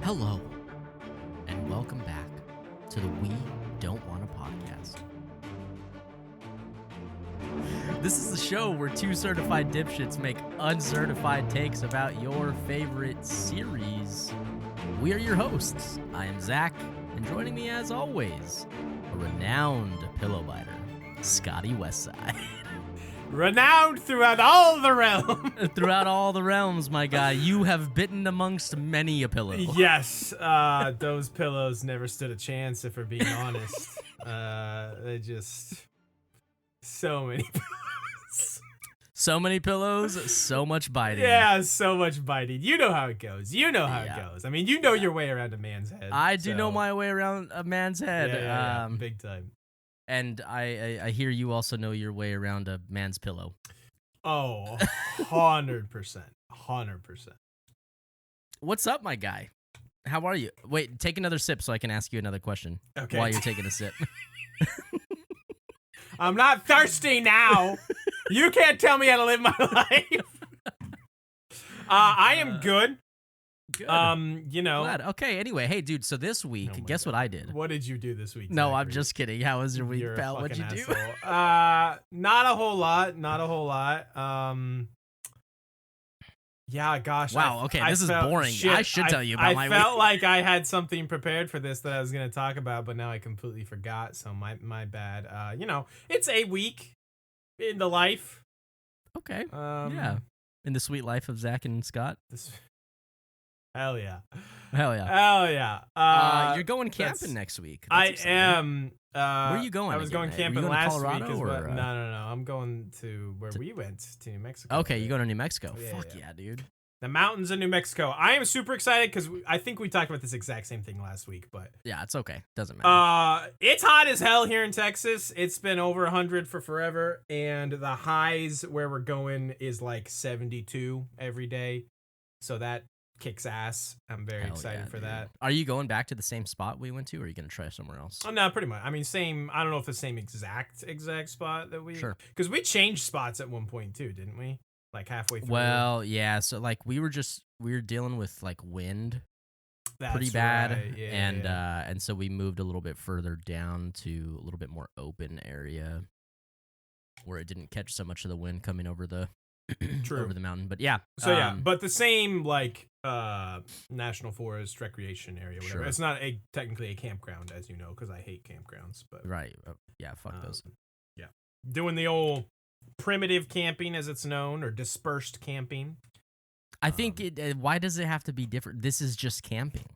Hello, and welcome back to the We Don't Want a Podcast. This is the show where two certified dipshits make uncertified takes about your favorite series. We are your hosts. I am Zach, and joining me as always, a renowned pillow biter, Scotty Westside. Renowned throughout all the realm. Throughout all the realms, my guy, you have bitten amongst many a pillow. Yes, those pillows never stood a chance, if we're being honest. They just... So many pillows. So many pillows, so much biting. Yeah, so much biting. You know how it goes. You know how it goes. I mean, you know your way around a man's head. I do know my way around a man's head. Yeah, big time. And I hear you also know your way around a man's pillow. Oh, 100%. 100%. What's up, my guy? How are you? Wait, take another sip so I can ask you another question. Okay. While you're taking a sip. I'm not thirsty now. You can't tell me how to live my life. I am good. Good. You know. Glad. Okay, anyway, hey, dude, so this week, guess what I did? What did you do this week? No, Zachary? I'm just kidding. How was your week, You're pal? What'd you do? Not a whole lot. Not a whole lot. Yeah, gosh. Wow, okay, this is boring. Shit, I should tell you about my week. I felt like I had something prepared for this that I was going to talk about, but now I completely forgot, so my bad. You know, it's a week in the life. Okay. Yeah. In the sweet life of Zach and Scott. Hell yeah. Hell yeah. Hell yeah. You're going camping next week. I am. Where are you going? I was going camping going last Colorado, week. or, No. I'm going to where we went, to New Mexico. Okay, you're going to New Mexico. Yeah, Fuck yeah, dude. The mountains of New Mexico. I am super excited because I think we talked about this exact same thing last week, but yeah, it's okay. Doesn't matter. It's hot as hell here in Texas. It's been over 100 for forever, and the highs where we're going is like 72 every day. So that kicks ass. I'm very excited for that. Are you going back to the same spot we went to, or are you going to try somewhere else? Oh, no, pretty much. I mean, same. I don't know if the same exact spot that we. Sure. Because we changed spots at one point too, didn't we? Like halfway through. Well, yeah. So like we were dealing with like wind, pretty bad, right. and so we moved a little bit further down to a little bit more open area where it didn't catch so much of the wind coming over the over the mountain. But yeah. So but the same like national forest recreation area, whatever. Sure. It's not technically a campground, as you know, because I hate campgrounds. But right. Yeah. Fuck those. Yeah. Doing the old primitive camping, as it's known, or dispersed camping. I think why does it have to be different? This is just camping.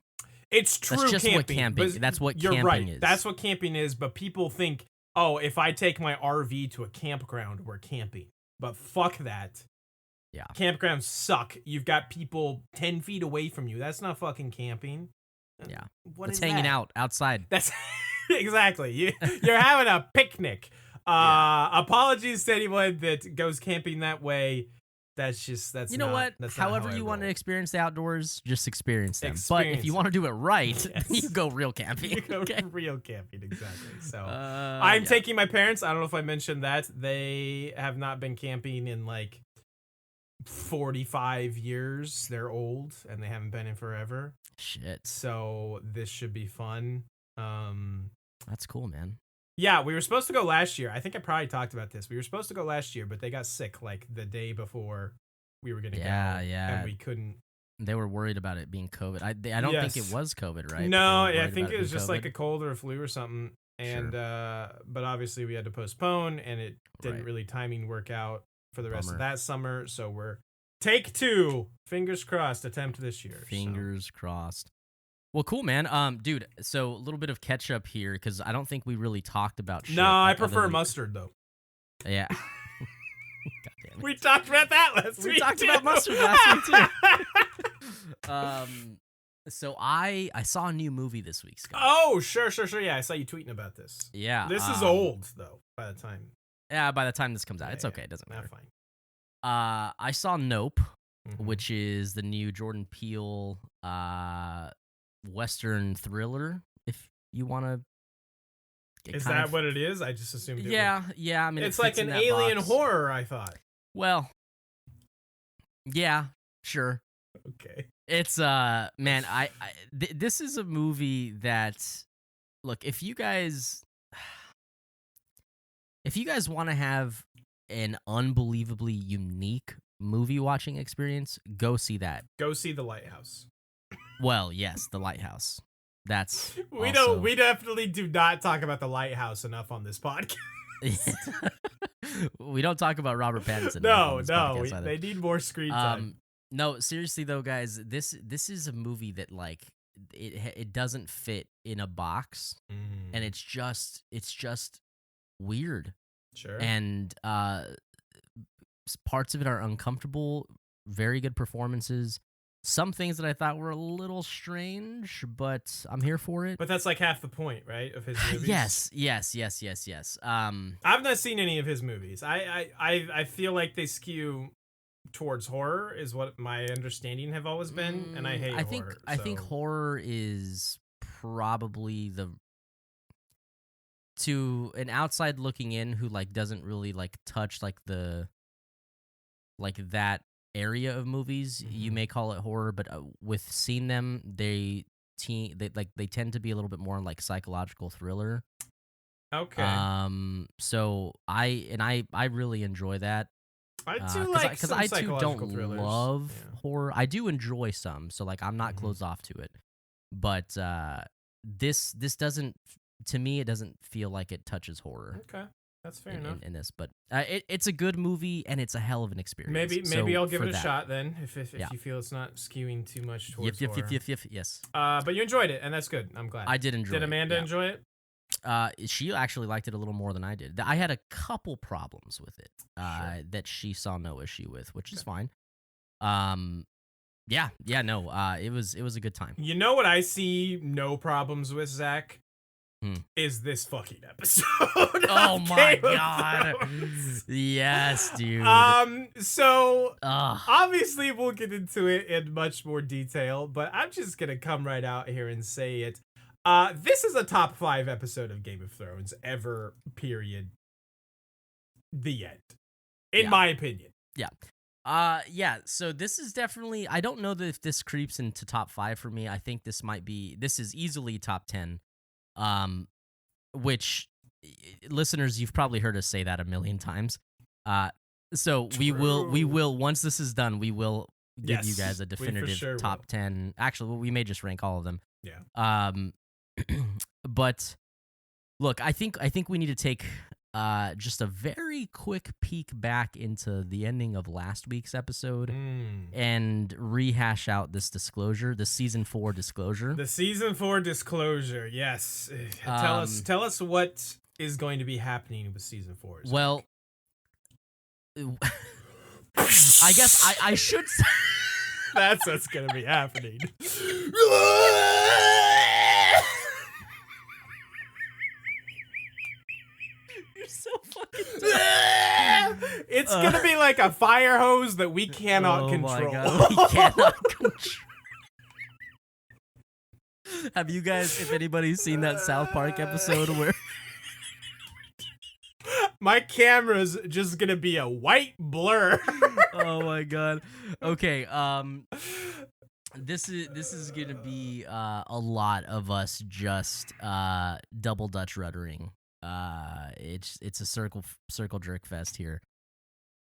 It's true. That's just camping. what camping. That's what you're camping right. is. That's what camping is. But people think, oh, if I take my RV to a campground, we're camping. But fuck that. Yeah. Campgrounds suck. You've got people 10 feet away from you. That's not fucking camping. Yeah. What it's is hanging that? out outside. That's exactly. You're having a picnic. Apologies to anyone that goes camping that way. That's you know what? However you want to experience the outdoors, just experience them. But if you want to do it right, then you go real camping. You go real camping, exactly. So I'm taking my parents. I don't know if I mentioned that. They have not been camping in like 45 years. They're old and they haven't been in forever. Shit. So this should be fun. That's cool, man. Yeah, we were supposed to go last year. I think I probably talked about this. We were supposed to go last year, but they got sick like the day before we were going to go. Yeah. And we couldn't. They were worried about it being COVID. I don't think it was COVID, right? No, I think it was just like a cold or a flu or something. And but obviously we had to postpone, and it didn't really timing work out for the rest of that summer. So we're take 2, fingers crossed, attempt this year. Fingers crossed. Well, cool, man. Dude, so a little bit of catch up here because I don't think we really talked about shit. No, I prefer mustard though. Yeah. God damn it. We talked about that last week. We talked about mustard last week too. So I saw a new movie this week, Scott. Oh, sure. Yeah, I saw you tweeting about this. Yeah. This is old though by the time. Yeah, by the time this comes out, it's okay. It doesn't matter. Fine. I saw Nope, which is the new Jordan Peele Western thriller, if you want to. Is that what it is? I just assumed. Yeah. I mean, it's like an alien horror. I thought. Well, yeah, sure. Okay. It's man, this is a movie that, look, if you guys want to have an unbelievably unique movie watching experience, go see that. Go see The Lighthouse. Well, yes, The Lighthouse. That's we definitely do not talk about The Lighthouse enough on this podcast. We don't talk about Robert Pattinson. No, they need more screen time. No, seriously though, guys, this is a movie that like it doesn't fit in a box, and it's just weird. Sure. And parts of it are uncomfortable. Very good performances. Some things that I thought were a little strange, but I'm here for it. But that's like half the point, right, of his movies? Yes. I've not seen any of his movies. I feel like they skew towards horror, is what my understanding have always been, and I hate horror. I think horror is probably to an outside looking in who like doesn't really like touch like that area of movies, you may call it horror, but with seeing them, they tend to be a little bit more like psychological thriller. Okay. So I really enjoy that. I do like because I too don't thrillers. love horror. I do enjoy some, so like I'm not closed off to it. But this doesn't, to me, it doesn't feel like it touches horror. Okay. That's fair enough. In this, but it's a good movie and it's a hell of an experience. Maybe I'll give it a shot then if you feel it's not skewing too much towards horror. Yes. But you enjoyed it, and that's good. I'm glad. I did enjoy it. Did Amanda enjoy it? She actually liked it a little more than I did. I had a couple problems with it that she saw no issue with, which is fine. It was a good time. You know what I see no problems with, Zach? Is this fucking episode. Oh my god. Yes, dude. So obviously we'll get into it in much more detail, but I'm just gonna come right out here and say it. This is a top 5 episode of Game of Thrones ever, period. The end. In my opinion. Yeah. So this is definitely, I don't know that if this creeps into top 5 for me. I think this is easily top 10. Which listeners, you've probably heard us say that a million times. So we will once this is done, we will give you guys a definitive top 10. Actually, we may just rank all of them. Yeah. But look, I think we need to take just a very quick peek back into the ending of last week's episode and rehash out this disclosure, the season 4 disclosure. The season 4 disclosure, yes. Tell us what is going to be happening with season 4. Well, I guess I should say that's what's going to be happening. So fucking it's gonna be like a fire hose that we cannot control. My God. We cannot control. Have you guys, if anybody's seen that South Park episode where my camera's just gonna be a white blur? Oh my God. Okay. This is gonna be a lot of us just double Dutch ruddering. It's a circle jerk fest here.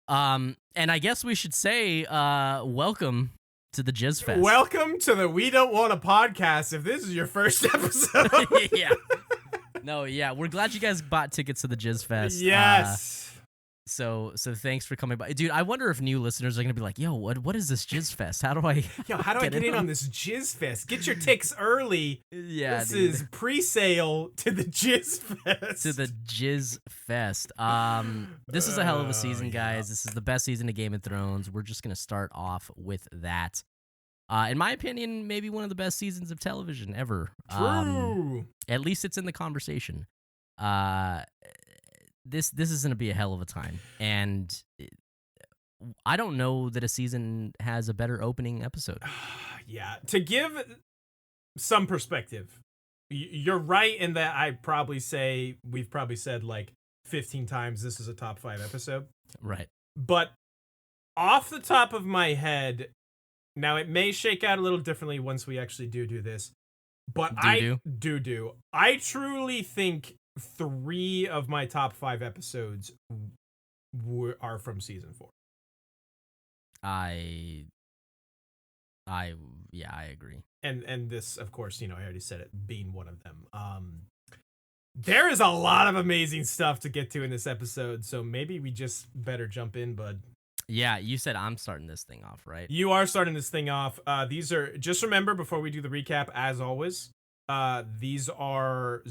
And I guess we should say welcome to the Jizz Fest. Welcome to the We Don't Want a Podcast if this is your first episode. Yeah. We're glad you guys bought tickets to the Jizz Fest. Yes. So thanks for coming by. Dude, I wonder if new listeners are going to be like, yo, what is this Jizz Fest? How do I get in on this Jizz Fest? Get your tickets early. Yeah, this is pre-sale to the Jizz Fest. To the Jizz Fest. This is a hell of a season, guys. This is the best season of Game of Thrones. We're just going to start off with that. In my opinion, maybe one of the best seasons of television ever. True. At least it's in the conversation. This is going to be a hell of a time. And I don't know that a season has a better opening episode. Yeah. To give some perspective, you're right in that we've probably said like 15 times this is a top 5 episode. Right. But off the top of my head, Now, it may shake out a little differently once we actually do this, but I truly think 3 of my top 5 episodes are from season 4. I agree. And this, of course, I already said it, being one of them. There is a lot of amazing stuff to get to in this episode, so maybe we just better jump in, bud. Yeah, you said I'm starting this thing off, right? You are starting this thing off. These are, just remember before we do the recap, as always, these are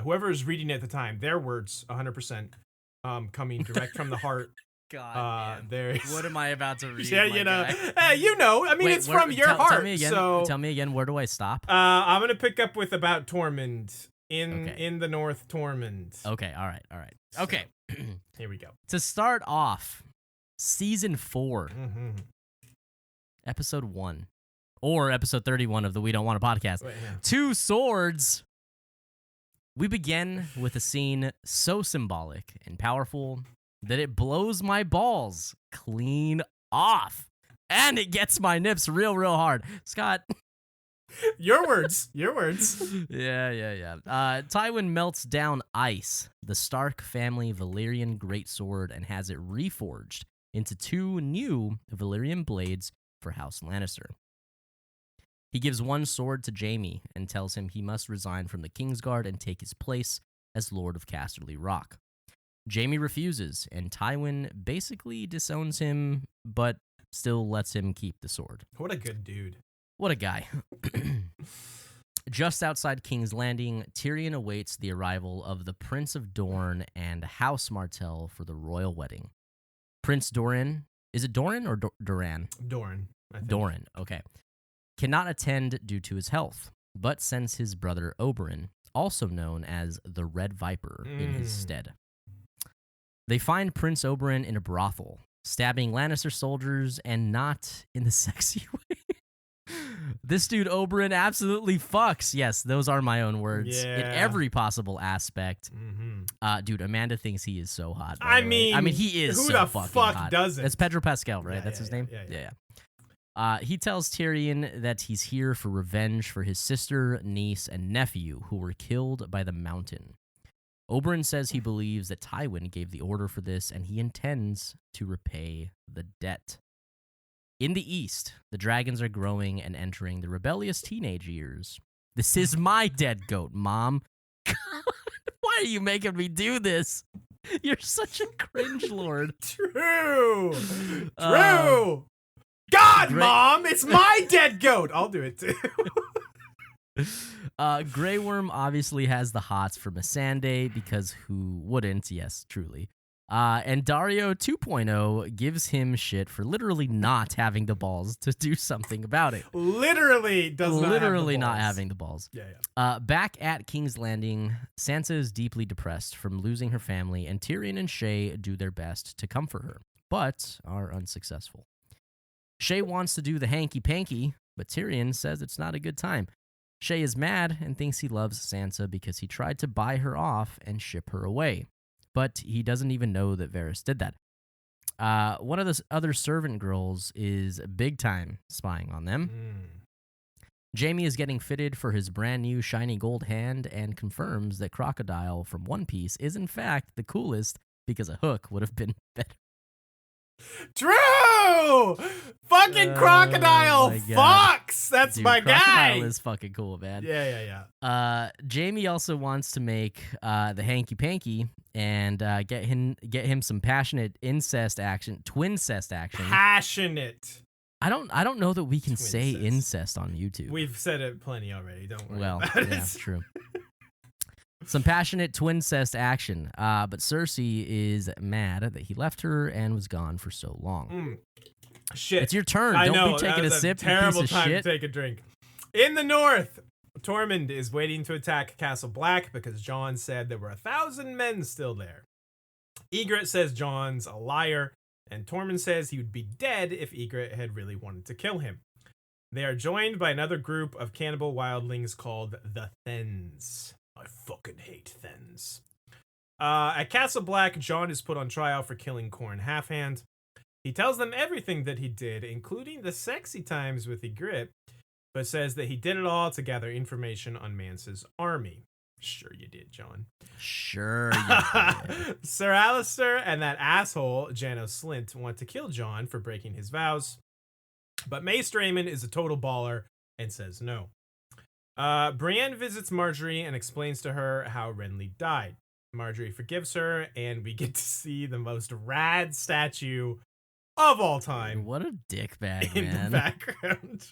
whoever is reading at the time, their words, 100%, coming direct from the heart. God, what am I about to read? Yeah, I mean, it's from your heart. Tell me again, where do I stop? I'm gonna pick up with about Tormund in the North. Tormund. Okay, all right. Okay, here we go. To start off, season 4, episode 1, or episode 31 of the We Don't Want a Podcast. Wait, yeah. 2 Swords. We begin with a scene so symbolic and powerful that it blows my balls clean off. And it gets my nips real hard. Scott. Your words. Yeah. Tywin melts down ice, the Stark family Valyrian greatsword, and has it reforged into 2 new Valyrian blades for House Lannister. He gives one sword to Jaime and tells him he must resign from the Kingsguard and take his place as Lord of Casterly Rock. Jaime refuses, and Tywin basically disowns him, but still lets him keep the sword. What a good dude. What a guy. Just outside King's Landing, Tyrion awaits the arrival of the Prince of Dorne and House Martell for the royal wedding. Prince Doran, is it Doran or Doran? Doran, I think. Doran, okay. Cannot attend due to his health, but sends his brother Oberyn, also known as the Red Viper, in his stead. They find Prince Oberyn in a brothel, stabbing Lannister soldiers, and not in the sexy way. This dude Oberyn absolutely fucks. Yes, those are my own words. Yeah. In every possible aspect. Dude, Amanda thinks he is so hot. I mean, he is who so the fucking fuck hot. doesn't? That's Pedro Pascal, right? Yeah, That's his name? Yeah. He tells Tyrion that he's here for revenge for his sister, niece, and nephew who were killed by the Mountain. Oberyn says he believes that Tywin gave the order for this, and he intends to repay the debt. In the east, the dragons are growing and entering the rebellious teenage years. This is my dead goat, Mom. God, why are you making me do this? You're such a cringe lord. True. God, Mom, it's my dead goat. I'll do it too. Grey Worm obviously has the hots for Missandei because who wouldn't? Yes, truly. And Dario 2.0 gives him shit for literally not having the balls to do something about it. Literally not having the balls. Yeah. Back at King's Landing, Sansa is deeply depressed from losing her family, and Tyrion and Shae do their best to comfort her, but are unsuccessful. Shae wants to do the hanky-panky, but Tyrion says it's not a good time. Shae is mad and thinks he loves Sansa because he tried to buy her off and ship her away. But he doesn't even know that Varys did that. One of the other servant girls is big time spying on them. Jaime is getting fitted for his brand new shiny gold hand and confirms that Crocodile from One Piece is in fact the coolest because a hook would have been better. True! Fucking Crocodile fucks! That's my guy! Crocodile is fucking cool, man. Yeah. Jaime also wants to make the hanky-panky and get him some passionate incest action, twincest action. Passionate. I don't know that we can say incest on YouTube. We've said it plenty already, don't worry about it. Yeah, true. Some passionate twincest action, but Cersei is mad that he left her and was gone for so long. Shit. It's your turn. Don't be taking a sip, terrible you piece of time shit. to take a drink. In the north, Tormund is waiting to attack Castle Black because Jon said there were 1,000 men still there. Ygritte says Jon's a liar, and Tormund says he would be dead if Ygritte had really wanted to kill him. They are joined by another group of cannibal wildlings called the Thenns. I fucking hate Thenns. At Castle Black, Jon is put on trial for killing Qhorin Halfhand. He tells them everything that he did, including the sexy times with Ygritte, but says that he did it all to gather information on Mance's army. Sure you did, Jon. Sure you did. Sir Alistair and that asshole, Janos Slynt, want to kill Jon for breaking his vows, but Mace Raymond is a total baller and says no. Brienne visits Marjorie and explains to her how Renly died. Marjorie forgives her, and we get to see the most rad statue of all time. What a dickbag, in man. the background.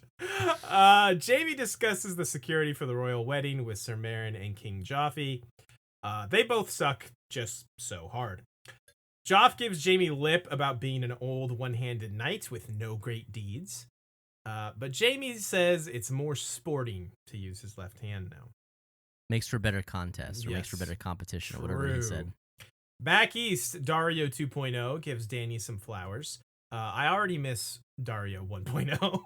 Jaime discusses the security for the royal wedding with Sir Meryn and King Joffrey. They both suck just so hard. Joff gives Jaime lip about being an old one-handed knight with no great deeds. But Jaime says it's more sporting to use his left hand now. Makes for better contest, or makes for better competition, or whatever he said. Back east, Dario 2.0 gives Dany some flowers. I already miss Dario 1.0.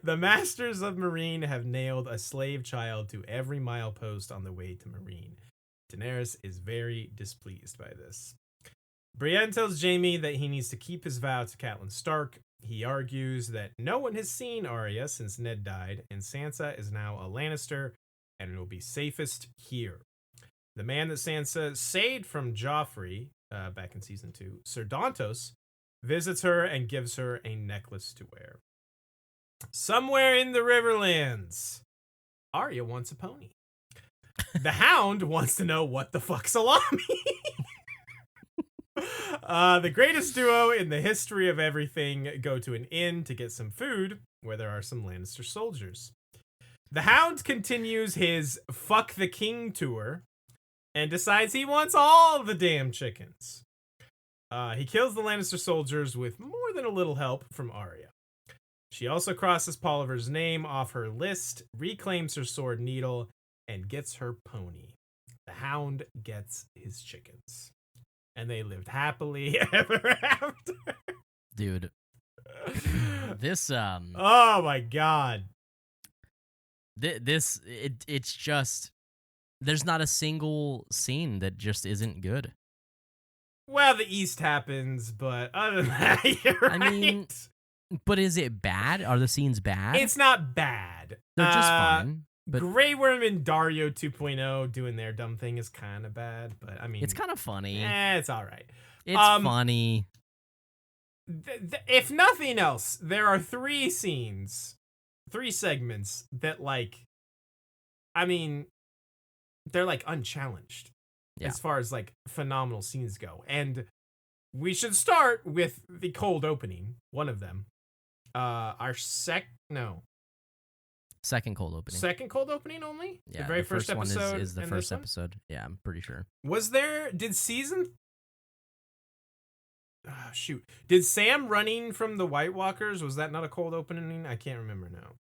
The Masters of Meereen have nailed a slave child to every milepost on the way to Meereen. Daenerys is very displeased by this. Brienne tells Jaime that he needs to keep his vow to Catelyn Stark. He argues that no one has seen Arya since Ned died, and Sansa is now a Lannister, and it will be safest here. The man that Sansa saved from Joffrey, back in season 2, Ser Dantos, visits her and gives her a necklace to wear. Somewhere in the Riverlands, Arya wants a pony. The Hound wants to know what the fuck salami. The greatest duo in the history of everything go to an inn to get some food where there are some Lannister soldiers. The Hound continues his Fuck the King tour and decides he wants all the damn chickens. He kills the Lannister soldiers with more than a little help from Arya. She also crosses Polliver's name off her list, reclaims her sword needle, and gets her pony. The Hound gets his chickens. And they lived happily ever after. Dude. This oh my god. It's just, there's not a single scene that just isn't good. Well, the East happens, but other than that, you're right. I mean, but is it bad? Are the scenes bad? It's not bad. They're just fine. But Grey Worm and Dario 2.0 doing their dumb thing is kind of bad, but I mean, it's kind of funny. It's all right. It's funny. If nothing else, there are 3 segments that, like, I mean, they're like unchallenged as far as like phenomenal scenes go. And we should start with the cold opening, one of them. Second cold opening. Second cold opening only? Yeah, the very first episode one is the first episode. Yeah, I'm pretty sure. Did Sam running from the White Walkers, was that not a cold opening? I can't remember now.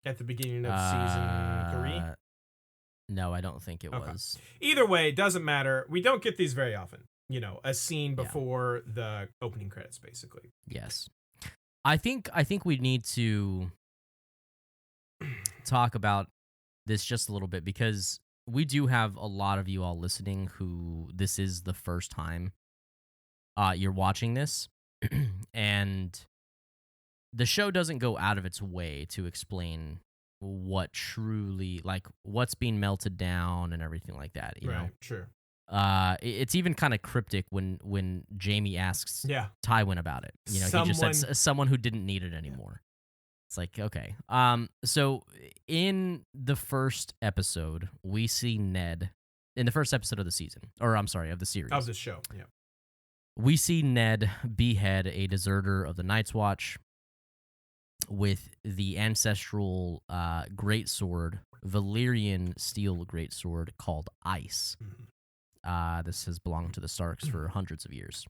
At the beginning of season 3? No, I don't think it was. Either way, it doesn't matter. We don't get these very often. You know, a scene before the opening credits, basically. Yes. I think we need to talk about this just a little bit, because we do have a lot of you all listening who this is the first time you're watching this, and the show doesn't go out of its way to explain what truly, like, what's being melted down and everything like that, you know? Sure. It's even kind of cryptic when Jaime asks Tywin about it. You know, he just said someone who didn't need it anymore. It's like, okay. So in the first episode, we see Ned, in the first episode of the season, or I'm sorry, of the series. Of the show, yeah. We see Ned behead a deserter of the Night's Watch with the ancestral greatsword, Valyrian steel greatsword called Ice. This has belonged to the Starks for hundreds of years.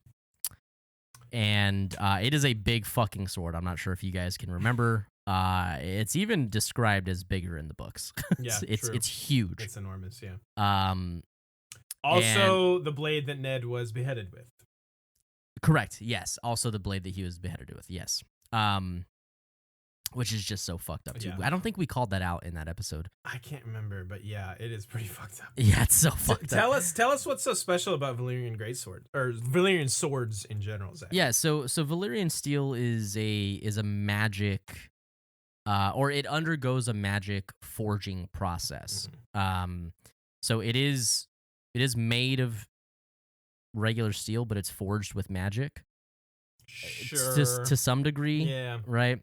And it is a big fucking sword. I'm not sure if you guys can remember. It's even described as bigger in the books. It's huge. It's enormous, yeah. Also, the blade that Ned was beheaded with. Correct, yes. Also the blade that he was beheaded with, yes. which is just so fucked up too. Yeah. I don't think we called that out in that episode. I can't remember, but yeah, it is pretty fucked up. Yeah, it's so fucked up. Tell us what's so special about Valyrian greatsword or Valyrian swords in general, Zach. Yeah, so Valyrian steel is a magic, or it undergoes a magic forging process. So it is made of regular steel, but it's forged with magic. Sure. To some degree. Yeah. Right.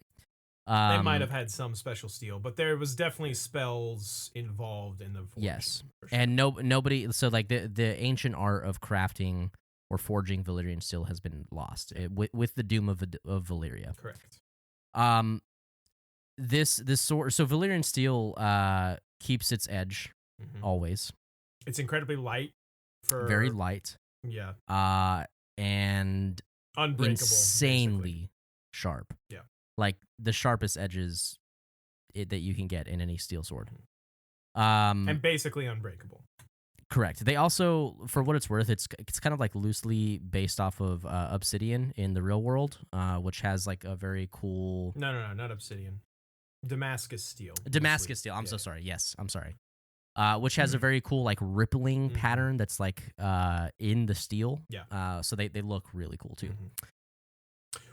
They might have had some special steel, but there was definitely spells involved in the forging. Yes. For sure. And nobody. So like the ancient art of crafting or forging Valyrian steel has been lost with the doom of Valyria. Correct. This sword. So Valyrian steel keeps its edge always. It's incredibly light. Very light. Yeah. And unbreakable. Insanely basically. sharp. Yeah. Like the sharpest edges that you can get in any steel sword. And basically unbreakable. Correct. They also, for what it's worth, it's kind of like loosely based off of obsidian in the real world, which has like a very cool. No, not obsidian. Damascus steel. Damascus steel. I'm so sorry. Yes, I'm sorry. Which has a very cool like rippling pattern that's like in the steel. Yeah. So they look really cool too.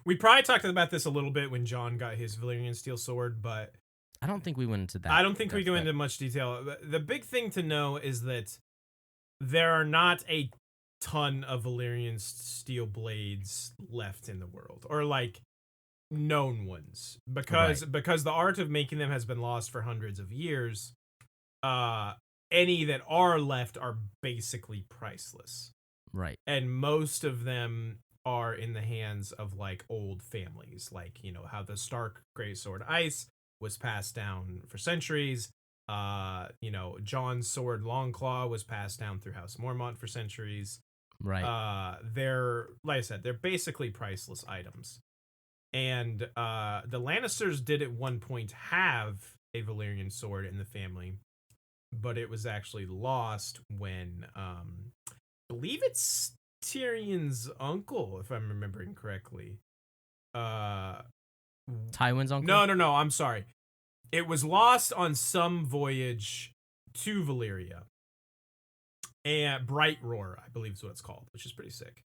We probably talked about this a little bit when Jon got his Valyrian steel sword, but I don't think we went into that. I don't think we go into much detail. The big thing to know is that there are not a ton of Valyrian steel blades left in the world, or like known ones, because the art of making them has been lost for hundreds of years. Any that are left are basically priceless. Right. And most of them are in the hands of like old families, like, you know, how the Stark Greatsword Ice was passed down for centuries. You know, Jon's sword Longclaw was passed down through House Mormont for centuries. Right. They're, like I said, they're basically priceless items. And the Lannisters did at one point have a Valyrian sword in the family, but it was actually lost when I believe it's Tyrion's uncle, if I'm remembering correctly. Tywin's uncle? No, I'm sorry. It was lost on some voyage to Valyria. And Bright Roar, I believe is what it's called, which is pretty sick.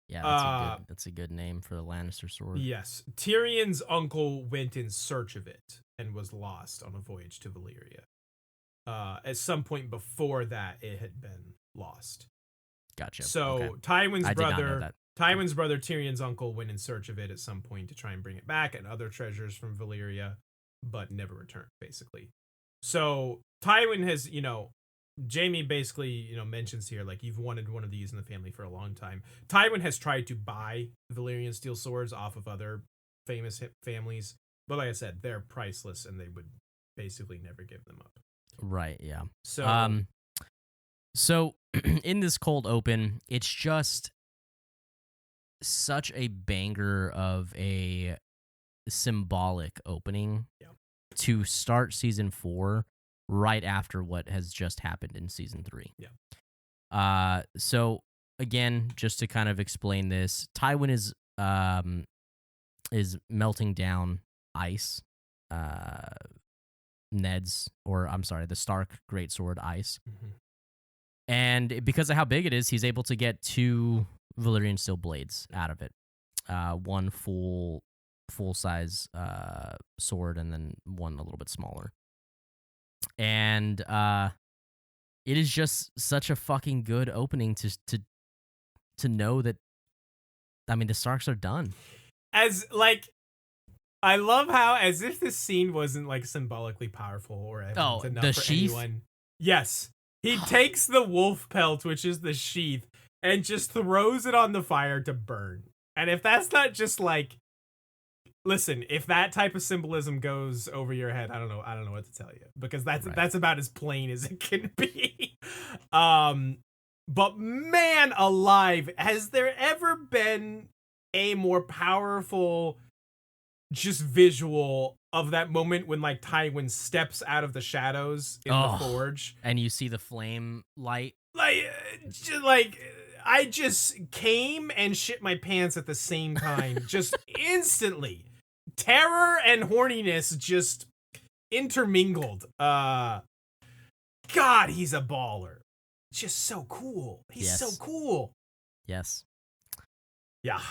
Yeah, that's a good name for the Lannister sword. Yes. Tyrion's uncle went in search of it and was lost on a voyage to Valyria. At some point before that, it had been lost. Gotcha. So okay. Tywin's brother, Tyrion's uncle, went in search of it at some point to try and bring it back and other treasures from Valyria, but never returned, basically. So Tywin has, you know, Jaime basically, you know, mentions here, like, you've wanted one of these in the family for a long time. Tywin has tried to buy Valyrian steel swords off of other famous families, but like I said, they're priceless and they would basically never give them up. Right, yeah. So, in this cold open, it's just such a banger of a symbolic opening to start season 4 right after what has just happened in season 3. Yeah. So again, just to kind of explain this, Tywin is melting down ice. The Stark Greatsword Ice. And because of how big it is, he's able to get 2 Valyrian steel blades out of it. One full size sword, and then one a little bit smaller. And it is just such a fucking good opening to know that, I mean, the Starks are done. As like, I love how, as if this scene wasn't like symbolically powerful or enough the for sheath? anyone. Yes. He takes the wolf pelt, which is the sheath, and just throws it on the fire to burn. And if that's not just like, listen, if that type of symbolism goes over your head, I don't know what to tell you, because that's about as plain as it can be. But man alive, has there ever been a more powerful just visual of that moment when like Tywin steps out of the shadows in the forge and you see the flame light? I just came and shit my pants at the same time, just instantly. terror and horniness just intermingled. God, he's a baller. Just so cool. He's so cool. Yes. Yeah.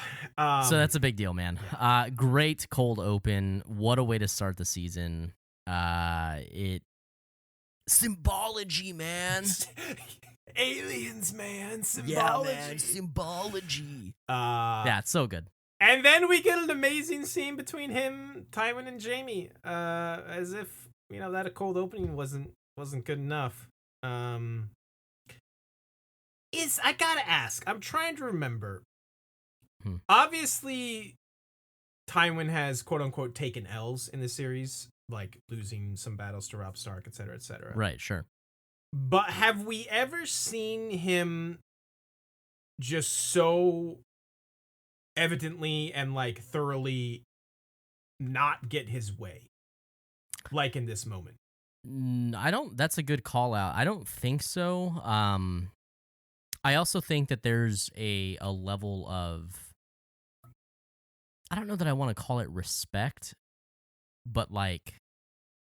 So that's a big deal, man. Great cold open. What a way to start the season. Symbology, man. Aliens, man. Symbology. Yeah, man. Symbology. Yeah, it's so good. And then we get an amazing scene between him, Tywin, and Jaime. As if, that cold opening wasn't good enough. I gotta ask. I'm trying to remember. Obviously, Tywin has quote unquote taken L's in the series, like losing some battles to Robb Stark, etc., etc. Right, sure. But have we ever seen him just so evidently and like thoroughly not get his way, like in this moment? I don't. That's a good call out. I don't think so. I also think that there's a level of, I don't know that I want to call it respect, but like,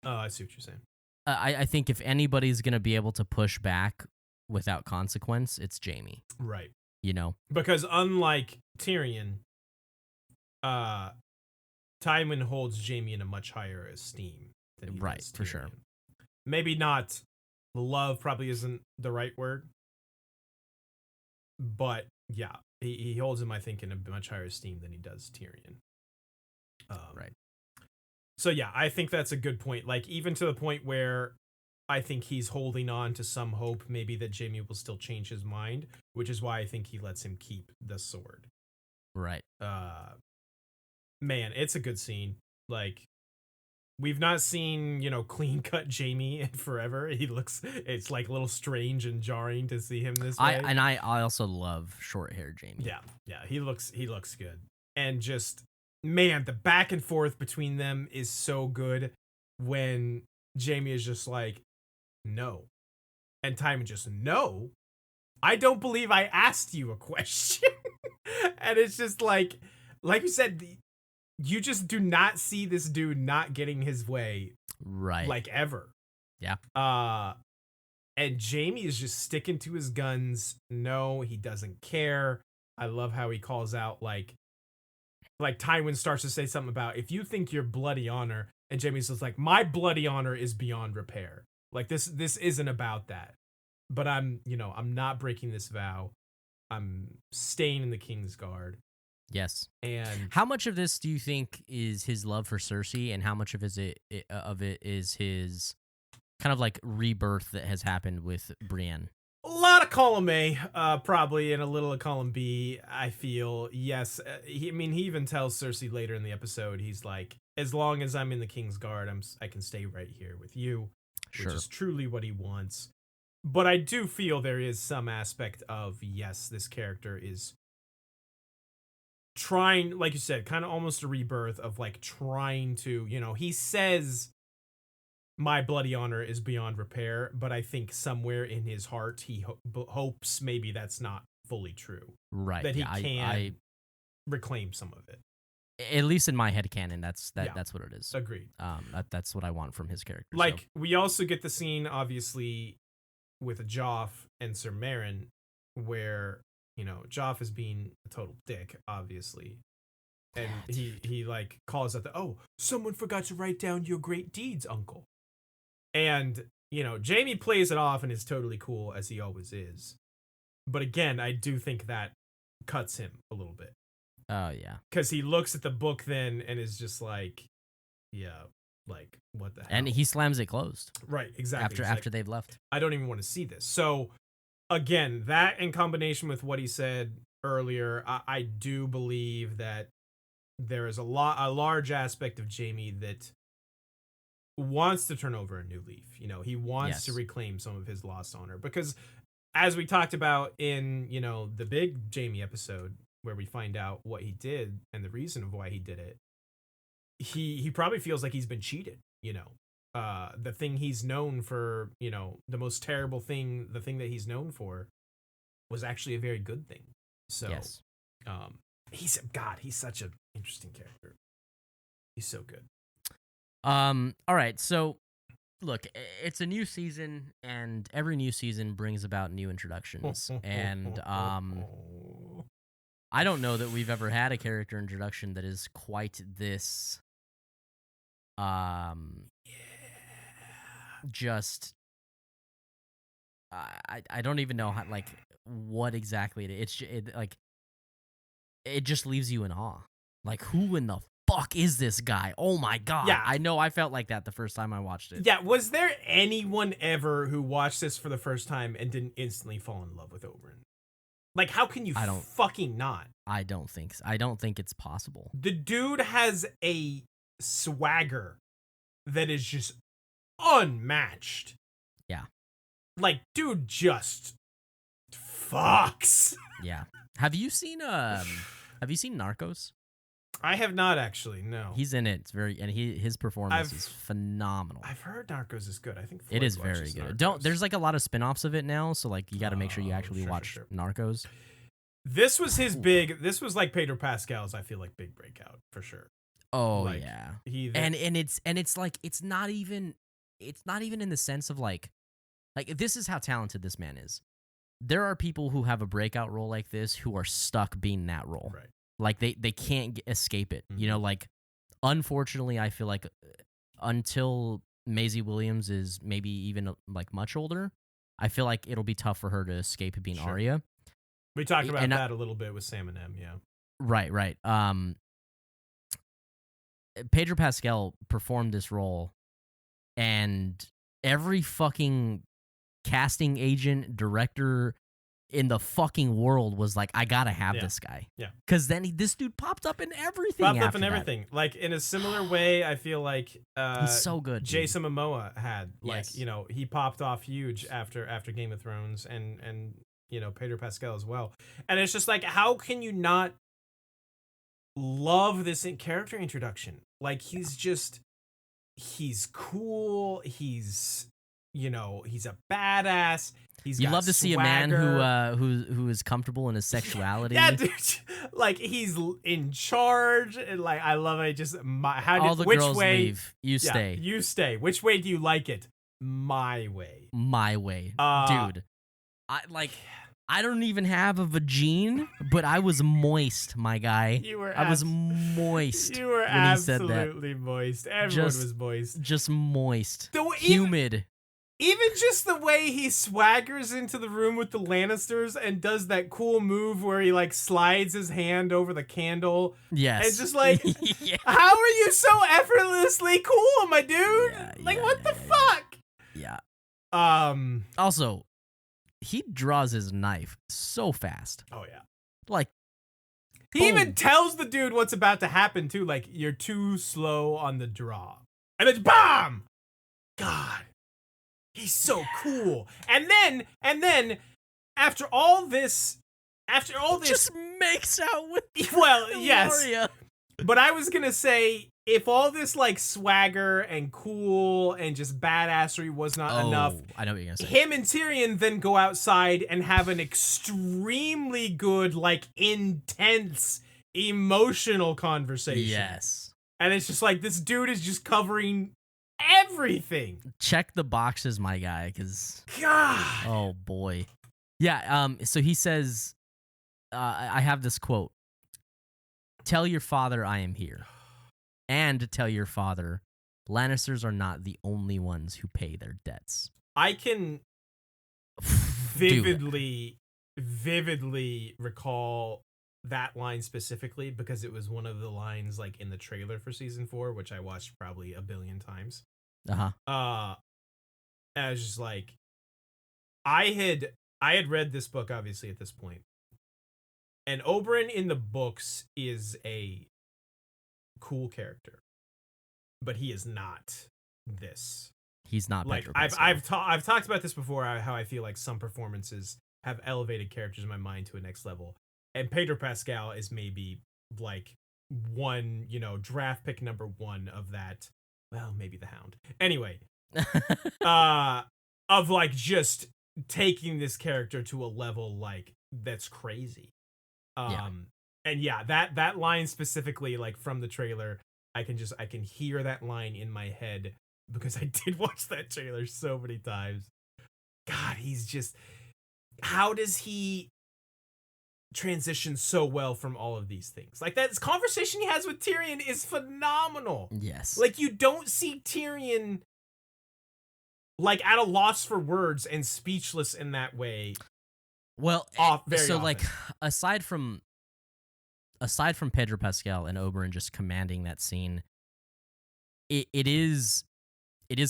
oh, I see what you're saying. I think if anybody's gonna be able to push back without consequence, it's Jaime. Right. Because unlike Tyrion, Tywin holds Jaime in a much higher esteem than he does Tyrion. For sure. Maybe not love, probably isn't the right word, but yeah, he holds him, I think, in a much higher esteem than he does Tyrion. Right. So yeah, I think that's a good point. Like, even to the point where I think he's holding on to some hope, maybe that Jaime will still change his mind, which is why I think he lets him keep the sword. Right. Man, it's a good scene. Like, we've not seen, clean cut Jaime in forever. It's like a little strange and jarring to see him this way. I also love short hair Jaime. Yeah. He looks good. And just, man, the back and forth between them is so good when Jaime is just like, no. And Tywin just, no? I don't believe I asked you a question. And it's just like you said, you just do not see this dude not getting his way. Right. Like, ever. Yeah. And Jaime is just sticking to his guns. No, he doesn't care. I love how he calls out, like Tywin starts to say something about, if you think your bloody honor, and Jaime's just like, my bloody honor is beyond repair. Like, this isn't about that. But I'm not breaking this vow. I'm staying in the King's Guard. Yes. And how much of this do you think is his love for Cersei, and how much of it is his kind of like rebirth that has happened with Brienne? A lot of column A, probably, and a little of column B, I feel. Yes. He even tells Cersei later in the episode, he's like, as long as I'm in the King's Guard, I can stay right here with you, which is truly what he wants. But I do feel there is some aspect of, yes, this character is trying, like you said, kind of almost a rebirth of like trying to, he says my bloody honor is beyond repair, but I think somewhere in his heart he hopes maybe that's not fully true. Right. That he can reclaim some of it. At least in my headcanon, that's what it is. Agreed. That's what I want from his character. Like, we also get the scene, obviously, with Joff and Ser Meryn, where, Joff is being a total dick, obviously. And he like calls out someone forgot to write down your great deeds, uncle. And, Jaime plays it off and is totally cool, as he always is. But again, I do think that cuts him a little bit. Oh, yeah. Because he looks at the book then and is just like, yeah, like, what the hell? And he slams it closed. Right, exactly. After they've left. I don't even want to see this. So, again, that in combination with what he said earlier, I do believe that there is a large aspect of Jaime that wants to turn over a new leaf. He wants to reclaim some of his lost honor. Because, as we talked about in, the big Jaime episode, where we find out what he did and the reason of why he did it, he probably feels like he's been cheated. The thing he's known for, the most terrible thing, the thing that he's known for, was actually a very good thing. So, yes. he's such an interesting character. He's so good. All right, so look, it's a new season, and every new season brings about new introductions. And I don't know that we've ever had a character introduction that is quite this. Just I don't even know how, like, what exactly it is. It just leaves you in awe. Like, who in the fuck is this guy? Oh my god. Yeah. I know I felt like that the first time I watched it. Yeah, was there anyone ever who watched this for the first time and didn't instantly fall in love with Oberyn? Like, how can you fucking not? I don't think so. I don't think it's possible. The dude has a swagger that is just unmatched. Yeah. Like, dude just fucks. Yeah. Have you seen Narcos? I have not actually, no. He's in it. It's his performance is phenomenal. I've heard Narcos is good. I think Floyd it is very good. Narcos. There's like a lot of spin-offs of it now, so like you got to make sure you actually watch Narcos. This was his big. This was like Pedro Pascal's, I feel like, big breakout for sure. Oh like, yeah. It's like it's not even in the sense of like this is how talented this man is. There are people who have a breakout role like this who are stuck being that role. Right. Like they can't escape it. Mm-hmm. You know, like unfortunately, I feel like until Maisie Williams is maybe even like much older, I feel like it'll be tough for her to escape being Arya. We talked about that a little bit with Sam and M, yeah. Right. Pedro Pascal performed this role, and every fucking casting agent, director in the fucking world was like, I gotta have this guy. Yeah. Because then this dude popped up in everything. Like, in a similar way, I feel like he's so good. Jason Momoa had. Like, you know, he popped off huge after Game of Thrones, and you know, Pedro Pascal as well. And it's just like, how can you not love this character introduction? Like, he's cool. He's a badass. You love to see a man who is comfortable in his sexuality. Yeah, dude. Like, he's in charge, and like, I love it. Just all the girls leave. You stay. You stay. Which way do you like it? My way. My way, dude. I don't even have a vagine, but I was moist, my guy. I was moist. You were absolutely moist. Everyone was moist. Just moist. Humid. Even just the way he swaggers into the room with the Lannisters and does that cool move where he like slides his hand over the candle. Yes. It's just like, how are you so effortlessly cool, my dude? What the fuck? Yeah. Also, he draws his knife so fast. Oh yeah. Like, he even tells the dude what's about to happen too. Like, you're too slow on the draw, and then BAM! God. He's so cool. And then after all this just makes out with yes. Arya. But I was going to say, if all this like swagger and cool and just badassery was not enough, I know what you're going to say. Him and Tyrion then go outside and have an extremely good, like, intense, emotional conversation. Yes. And it's just like, this dude is just covering everything. Check the boxes, my guy, because God. Oh boy. Yeah, so he says, I have this quote. Tell your father I am here. And tell your father Lannisters are not the only ones who pay their debts. I can vividly recall that line specifically because it was one of the lines like in the trailer for season 4, which I watched probably a billion times. I was just like, I had read this book obviously at this point, and Oberyn in the books is a cool character, but he is not this. He's not like I've talked about this before, how I feel like some performances have elevated characters in my mind to a next level. And Pedro Pascal is maybe like one, draft pick number 1 of that. Well, maybe the Hound. Anyway, of like just taking this character to a level like that's crazy. And yeah, that line specifically, like from the trailer, I can hear that line in my head because I did watch that trailer so many times. God, he's just, how does he transition so well from all of these things? Like, that conversation he has with Tyrion is phenomenal. Yes. Like, you don't see Tyrion like at a loss for words and speechless in that way. Well, very so often. like aside from Pedro Pascal and Oberyn just commanding that scene, it is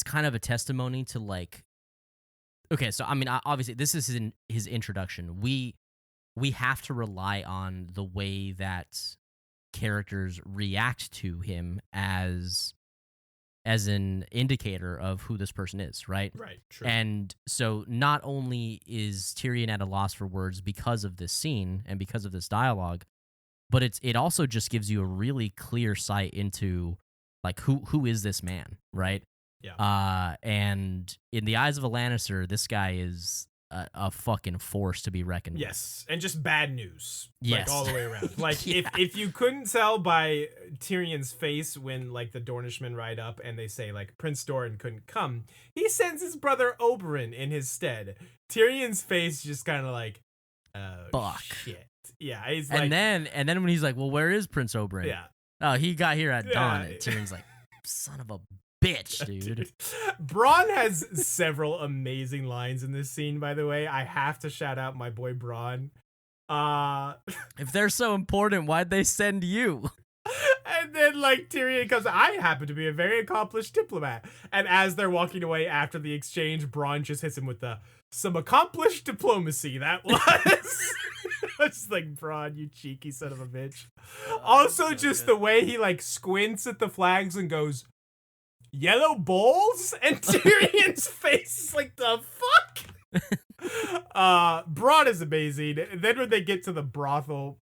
kind of a testimony to like, okay, so I mean, obviously this is his introduction. We have to rely on the way that characters react to him as an indicator of who this person is, right? Right, true. And so not only is Tyrion at a loss for words because of this scene and because of this dialogue, but it also just gives you a really clear sight into like who is this man, right? Yeah. And in the eyes of a Lannister, this guy is a fucking force to be reckoned with. Yes, and just bad news. Yes. Like all the way around. Like Yeah. if you couldn't tell by Tyrion's face when like the Dornishmen ride up and they say like Prince Doran couldn't come, he sends his brother Oberyn in his stead. Tyrion's face just kind of like, fuck. Shit. Yeah, he's and like, then when he's like, well, where is Prince Oberyn? yeah. Oh, he got here at dawn. Yeah. And Tyrion's like, son of a bitch, dude. Bronn has several amazing lines in this scene, by the way. I have to shout out my boy Bronn. If they're so important, why'd they send you? And then like Tyrion comes, I happen to be a very accomplished diplomat. And as they're walking away after the exchange, Bronn just hits him with some accomplished diplomacy. That was. It's like, Bronn, you cheeky son of a bitch. Also, just the way he like squints at the flags and goes, yellow balls? And Tyrion's face is like, the fuck? Bronn is amazing. Then when they get to the brothel,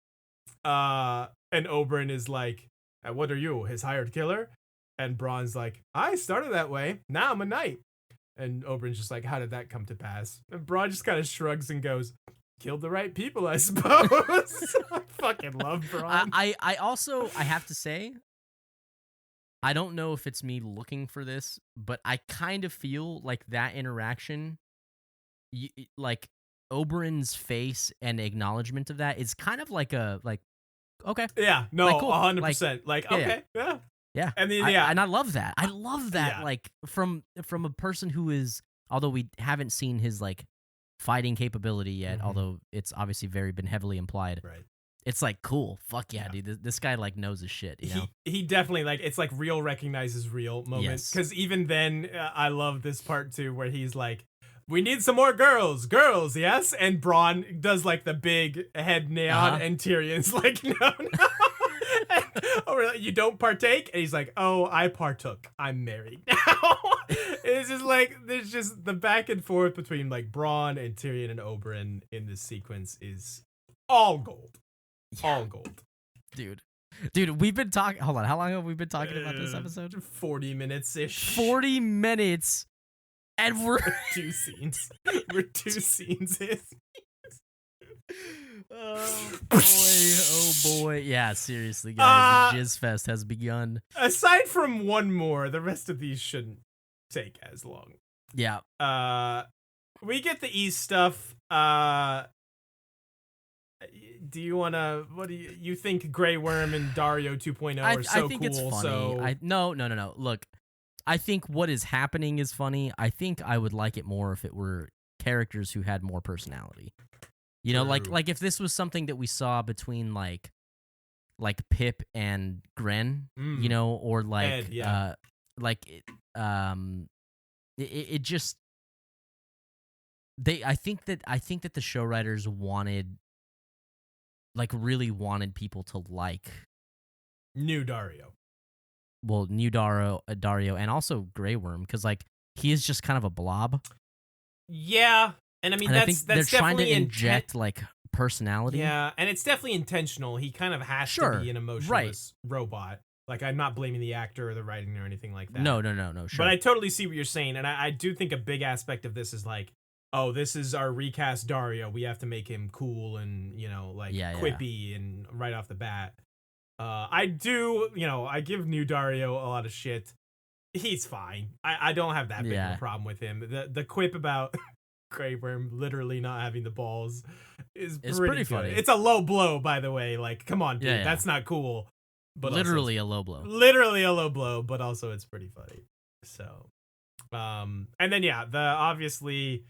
and Oberyn is like, what are you, his hired killer? And Bronn's like, I started that way. Now I'm a knight. And Oberyn's just like, how did that come to pass? And Bronn just kind of shrugs and goes, killed the right people, I suppose. I fucking love Bronn. I also, I have to say, I don't know if it's me looking for this, but I kind of feel like that interaction, like Oberyn's face and acknowledgement of that is kind of like okay. Yeah, no, like, cool. 100%. Like, okay, yeah. Yeah. And then, yeah. And I love that. I love that, Yeah. like, from a person who is, although we haven't seen his, like, fighting capability yet, although it's obviously been heavily implied. Right. It's like, cool. Fuck yeah, dude. This guy like knows his shit, you know? He definitely, like, it's like real recognizes real moments. Because even then, I love this part too, where he's like, we need some more girls, yes? And Bronn does like the big head neon, and Tyrion's like, no. Or you don't partake? And he's like, oh, I partook. I'm married now. It's just like, there's just the back and forth between like Bronn and Tyrion and Oberyn in this sequence is all gold. Yeah. All gold. Dude, we've been talking, hold on, how long have we been talking about this episode? 40 minutes-ish. 40 minutes, and we're... two scenes. We're two scenes in. Oh boy. Yeah, seriously, guys, the Jizz Fest has begun. Aside from one more, the rest of these shouldn't take as long. Yeah. We get the East stuff. Do you want to, what do you think Grey Worm and Dario 2.0 are so cool? I think it's funny. So... No. Look, I think what is happening is funny. I think I would like it more if it were characters who had more personality. You know, like if this was something that we saw between like Pip and Gren, you know, or like Ed, yeah. It just I think that the show writers really wanted people to like new Dario. Well, new Dario, and also Grey Worm, because like he is just kind of a blob. Yeah, and I mean that's I think they're trying to inject like personality. Yeah, and it's definitely intentional. He kind of has to be an emotionless robot. Like, I'm not blaming the actor or the writing or anything like that. No, sure. But I totally see what you're saying, and I do think a big aspect of this is like, oh, this is our recast Dario. We have to make him cool and, you know, like quippy and right off the bat. I do, I give New Dario a lot of shit. He's fine. I don't have that big of a problem with him. The quip about Grey Worm literally not having the balls is pretty funny. It's a low blow, by the way. Like, come on, dude, that's not cool. But literally a low blow. Literally a low blow, but also it's pretty funny. So, and then obviously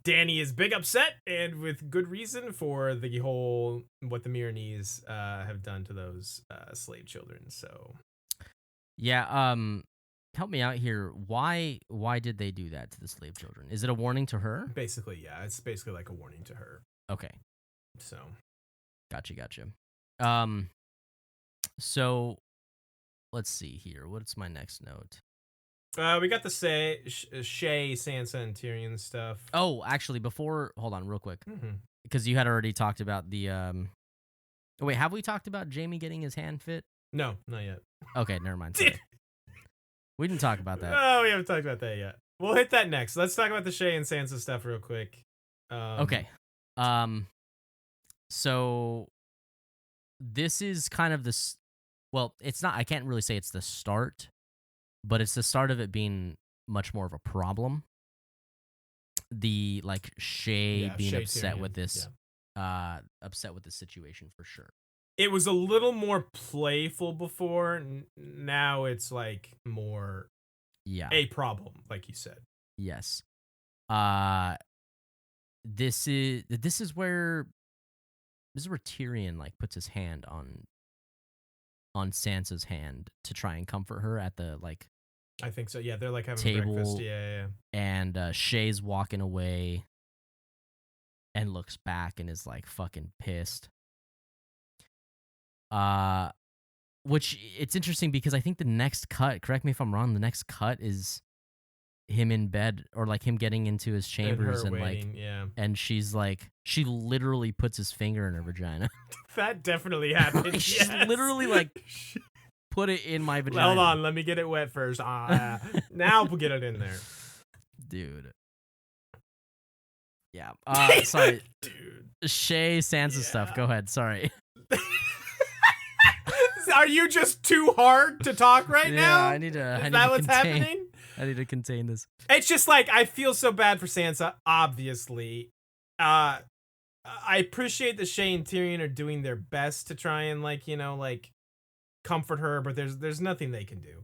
Dany is big upset, and with good reason, for the whole what the Myronese have done to those slave children. So yeah, help me out here. Why did they do that to the slave children? Is it a warning to her? Basically, yeah, it's basically like a warning to her. Okay, so gotcha. So let's see here. What's my next note? We got the Shay, Sansa, and Tyrion stuff. Oh, actually, hold on real quick. Because you had already talked about the wait, have we talked about Jaime getting his hand fit? No, not yet. Okay, never mind. Sorry. We didn't talk about that. Oh, we haven't talked about that yet. We'll hit that next. Let's talk about the Shay and Sansa stuff real quick. Okay. So this is kind of this. Well, it's not. I can't really say it's the start, but it's the start of it being much more of a problem. The Shay being upset Tyrion. with this, upset with the situation for sure. It was a little more playful before. Now it's like more, a problem, like you said. Yes. This is where Tyrion puts his hand on Sansa's hand to try and comfort her at the I think so. Yeah, they're having table, breakfast. Yeah. And Shay's walking away and looks back and is fucking pissed. Which it's interesting because I think the next cut, correct me if I'm wrong, the next cut is him in bed or him getting into his chambers and waiting, and she's she literally puts his finger in her vagina. That definitely happened. She's literally put it in my vagina. Hold on, let me get it wet first. Now we'll get it in there. Dude. Yeah. Sorry. Dude. Shay, Sansa stuff. Go ahead. Sorry. Are you just too hard to talk right now? Is that what's happening? I need to contain this. It's just I feel so bad for Sansa, obviously. I appreciate that Shay and Tyrion are doing their best to try and comfort her, but there's nothing they can do.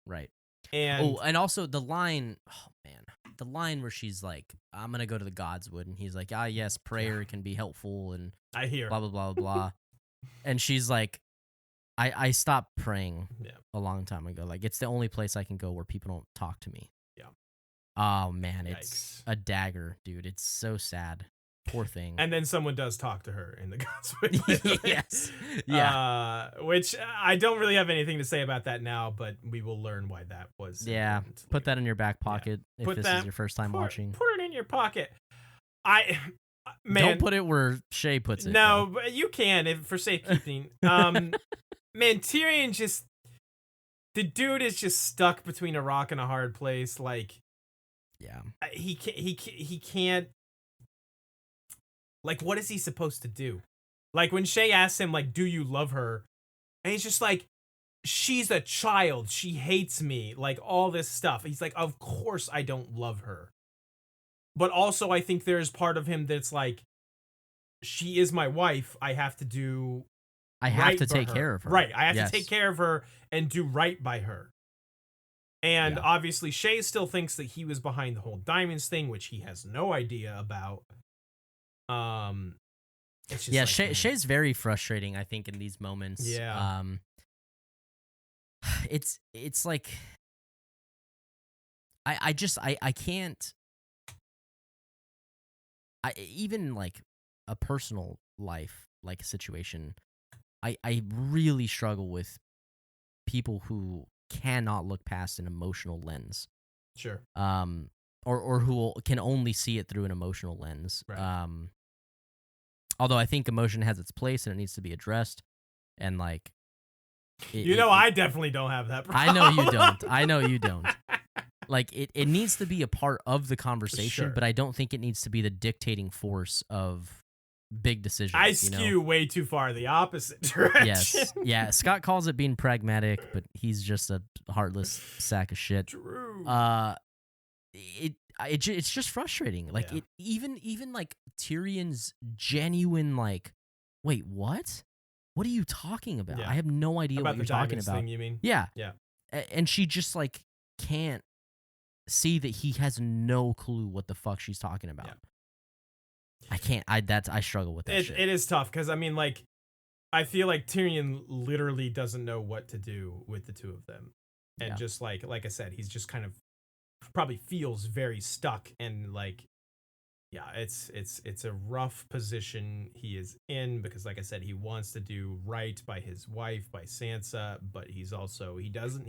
Right. And also the line, the line where she's I'm going to go to the Godswood, and he's yes, prayer can be helpful, and I hear blah, blah, blah, blah, blah. And she's I stopped praying a long time ago. It's the only place I can go where people don't talk to me. Yeah. Oh, man, Yikes. It's a dagger, dude. It's so sad. Poor thing. And then someone does talk to her in the Godswood. Yes. Yeah. Which I don't really have anything to say about that now, but we will learn why that was. Yeah. Put that in your back pocket if this is your first time watching. Put it in your pocket. Don't put it where Shay puts it. No, but you can for safekeeping. Man, Tyrion the dude is just stuck between a rock and a hard place. Yeah. He can't. What is he supposed to do? When Shay asks him, do you love her? And he's just she's a child. She hates me. All this stuff. He's of course I don't love her. But also I think there's part of him that's she is my wife. I have to take care of her. Right. I have to take care of her and do right by her. And obviously Shay still thinks that he was behind the whole diamonds thing, which he has no idea about. It's just Shay's very frustrating, I think, in these moments. Yeah. It's I can't even a personal life situation. I really struggle with people who cannot look past an emotional lens. Sure. Or who can only see it through an emotional lens. Right. Although I think emotion has its place and it needs to be addressed, and I definitely don't have that problem. I know you don't. It needs to be a part of the conversation, Sure. but I don't think it needs to be the dictating force of big decisions. I skew way too far the opposite direction. Yes. Yeah. Scott calls it being pragmatic, but he's just a heartless sack of shit. True. It's just frustrating. Like even like Tyrion's genuine like, wait, what? What are you talking about? I have no idea what you're talking about. Thing, you mean? Yeah. Yeah. And she just like can't see that he has no clue what the fuck she's talking about. Yeah. I can't. I struggle with that shit. It is tough because I mean, like, I feel like Tyrion literally doesn't know what to do with the two of them, and just like I said, he's just kind of probably feels very stuck and like, yeah, it's a rough position he is in because, like I said, he wants to do right by his wife, by Sansa, but he's also he doesn't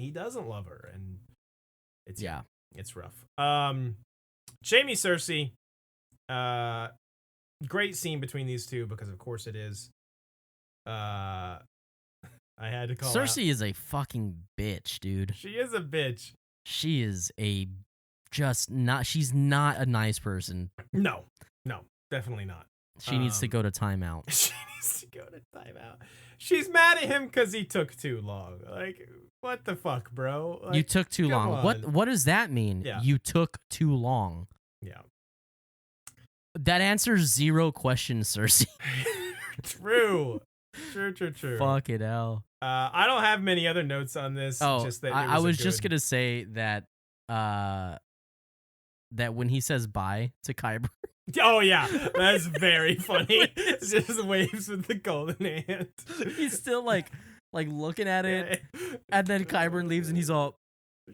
love her, and it's rough. Jaime Cersei, great scene between these two because of course it is. I had to call Cersei is a fucking bitch, dude. She is a bitch. She is she's not a nice person. No, definitely not. She needs to go to timeout. She needs to go to timeout. She's mad at him because he took too long. Like, what the fuck, bro? Like, you took too long. On. What does that mean? Yeah. You took too long. Yeah. That answers 0 questions, Cersei. True. Fuck it, hell. I don't have many other notes on this. Oh, just that I was just gonna say that that when he says bye to Qyburn. Oh yeah, that's very funny. Just waves with the golden hand. He's still like looking at it, and then Qyburn leaves, and he's all.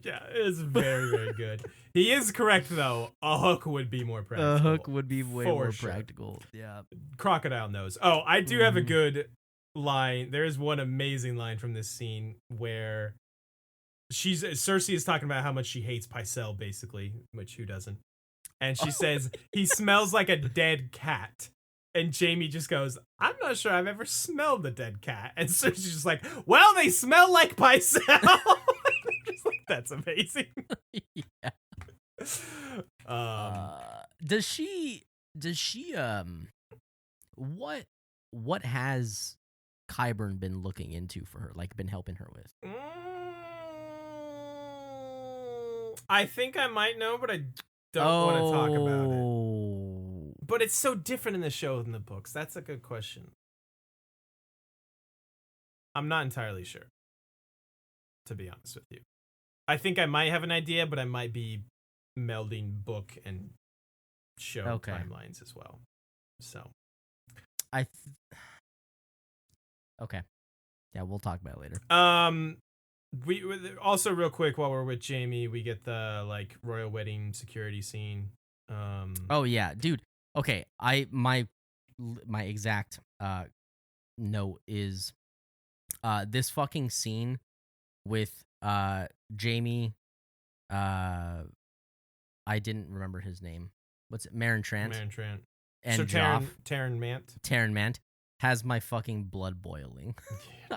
Yeah, it's very, very good. He is correct though. A hook would be more practical. A hook would be way more practical. Yeah. Crocodile nose. Oh, I do have a good line. There is one amazing line from this scene where Cersei is talking about how much she hates Pycelle, basically, which who doesn't? And she says he smells like a dead cat. And Jaime just goes, I'm not sure I've ever smelled a dead cat. And Cersei's just like, well, they smell like Pycelle. Just like, that's amazing. Yeah. Does she what has Qyburn been looking into for her, like been helping her with? I think I might know, but I don't want to talk about it. But it's so different in the show than the books. That's a good question. I'm not entirely sure, to be honest with you. I think I might have an idea, but I might be melding book and show timelines as well. So, okay, yeah, we'll talk about it later. We also real quick while we're with Jaime, we get the like royal wedding security scene. Oh yeah, dude. Okay, my exact note is this fucking scene with Jaime. I didn't remember his name. What's it? Meryn Trant. And so Joff. Taryn Mant has my fucking blood boiling.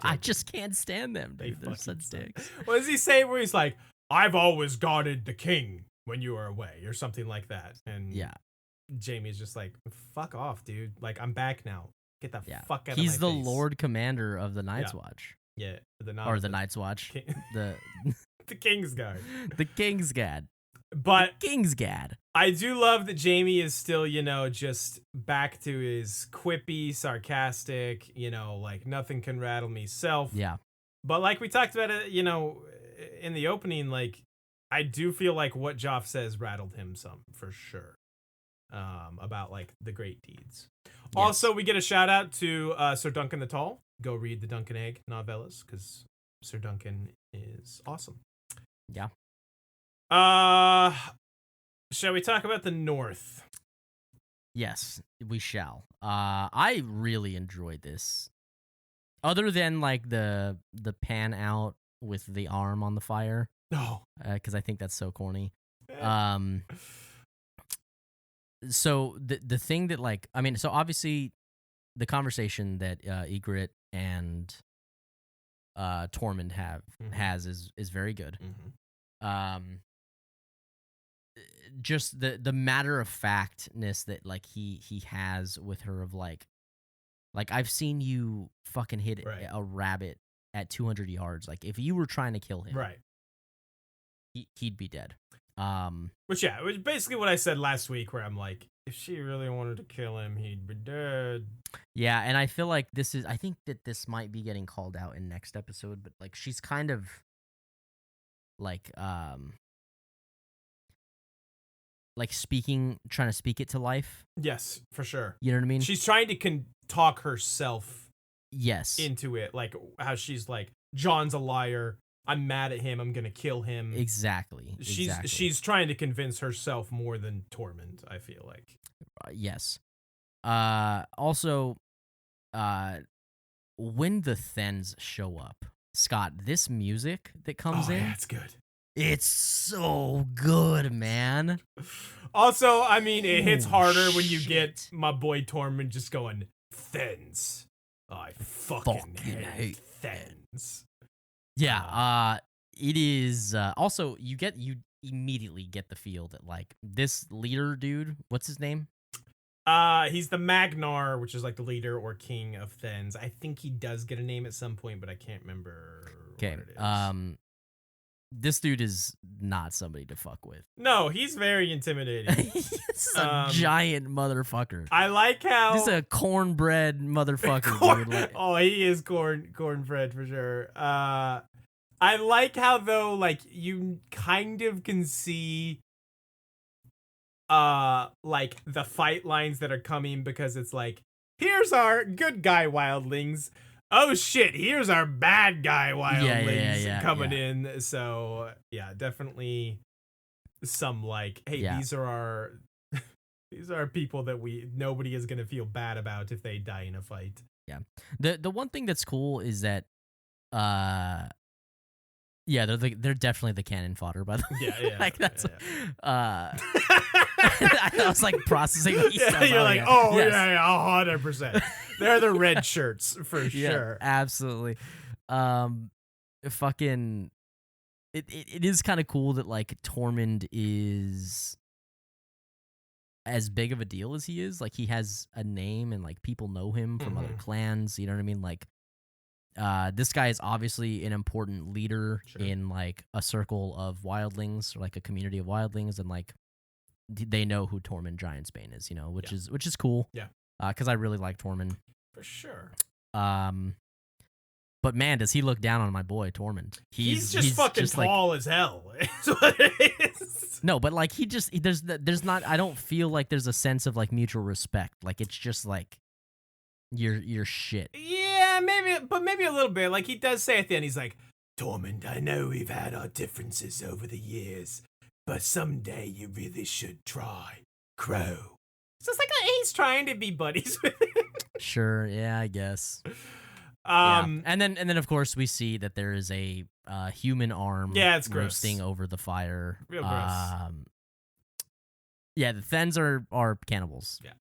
I just can't stand them, dude. They're such dicks. What does he say where he's like, I've always guarded the king when you were away, or something like that? And yeah, Jaime's just like, fuck off, dude. Like, I'm back now. Get the fuck out of my face. He's the Lord Commander of the Night's Watch. Yeah. The Night's Watch. The Kingsguard. The Kingsguard. But Kingsguard. I do love that Jaime is still, just back to his quippy, sarcastic, like nothing can rattle me self. Yeah. But like we talked about it, in the opening, like I do feel like what Joff says rattled him some for sure. About like the great deeds. Yes. Also, we get a shout out to Sir Duncan the Tall. Go read the Duncan Egg novellas because Sir Duncan is awesome. Yeah. Shall we talk about the North? Yes, we shall. I really enjoyed this. Other than like the pan out with the arm on the fire. No. Because I think that's so corny. So the thing that like, I mean, so obviously the conversation that Ygritte and Tormund has is very good. Mm-hmm. Just the matter of factness that like he has with her of like, Like, I've seen you fucking hit a rabbit at 200 yards. Like, if you were trying to kill him, he'd be dead. Which was basically what I said last week, where I'm like, if she really wanted to kill him, he'd be dead. Yeah, and I feel like I think that this might be getting called out in next episode, but like she's kind of like trying to speak it to life. Yes, for sure. You know what I mean? She's trying to talk herself into it, like how she's like, Jon's a liar. I'm mad at him. I'm gonna kill him. Exactly. She's trying to convince herself more than Tormund, I feel like. Yes. Also, when the Thens show up, Scott, this music that comes in, it's good. It's so good, man. Also, I mean, it hits harder when you get my boy Tormund just going, Thens. I fucking hate Thens. Yeah, it is also you immediately get the feel that like this leader dude, what's his name? He's the Magnar, which is like the leader or king of Thens. I think he does get a name at some point, but I can't remember what it is. This dude is not somebody to fuck with. No, he's very intimidating. He's a giant motherfucker. I like how he's a cornbread motherfucker. Dude. Like, he is cornbread for sure. I like how though, like you kind of can see, like the fight lines that are coming, because it's like, here's our good guy wildlings. Oh shit, here's our bad guy wildlings coming in. So yeah, definitely some like, hey, these are our people that nobody is gonna feel bad about if they die in a fight. Yeah. The one thing that's cool is that they're definitely the cannon fodder, by the way. Yeah. Like that's I was like processing what you said. You're like, yes. 100%. They're the red shirts for sure. Absolutely. Fucking it is kind of cool that like Tormund is as big of a deal as he is. Like he has a name and like people know him from other clans, you know what I mean? Like this guy is obviously an important leader in like a circle of wildlings, or like a community of wildlings, and like they know who Tormund Giantsbane is, you know, which is cool. Yeah. Because I really like Tormund. For sure. But man, does he look down on my boy Tormund? He's fucking tall as hell. Is what it is. No, but like there's not. I don't feel like there's a sense of like mutual respect. Like it's just like you're shit. Yeah, maybe a little bit. Like he does say at the end, he's like, Tormund, I know we've had our differences over the years, but someday you really should try Crow. So it's like he's trying to be buddies with him. Sure, yeah, I guess. And then of course we see that there is a human arm it's roasting over the fire. Real gross. Yeah, the Thens are cannibals. Yeah.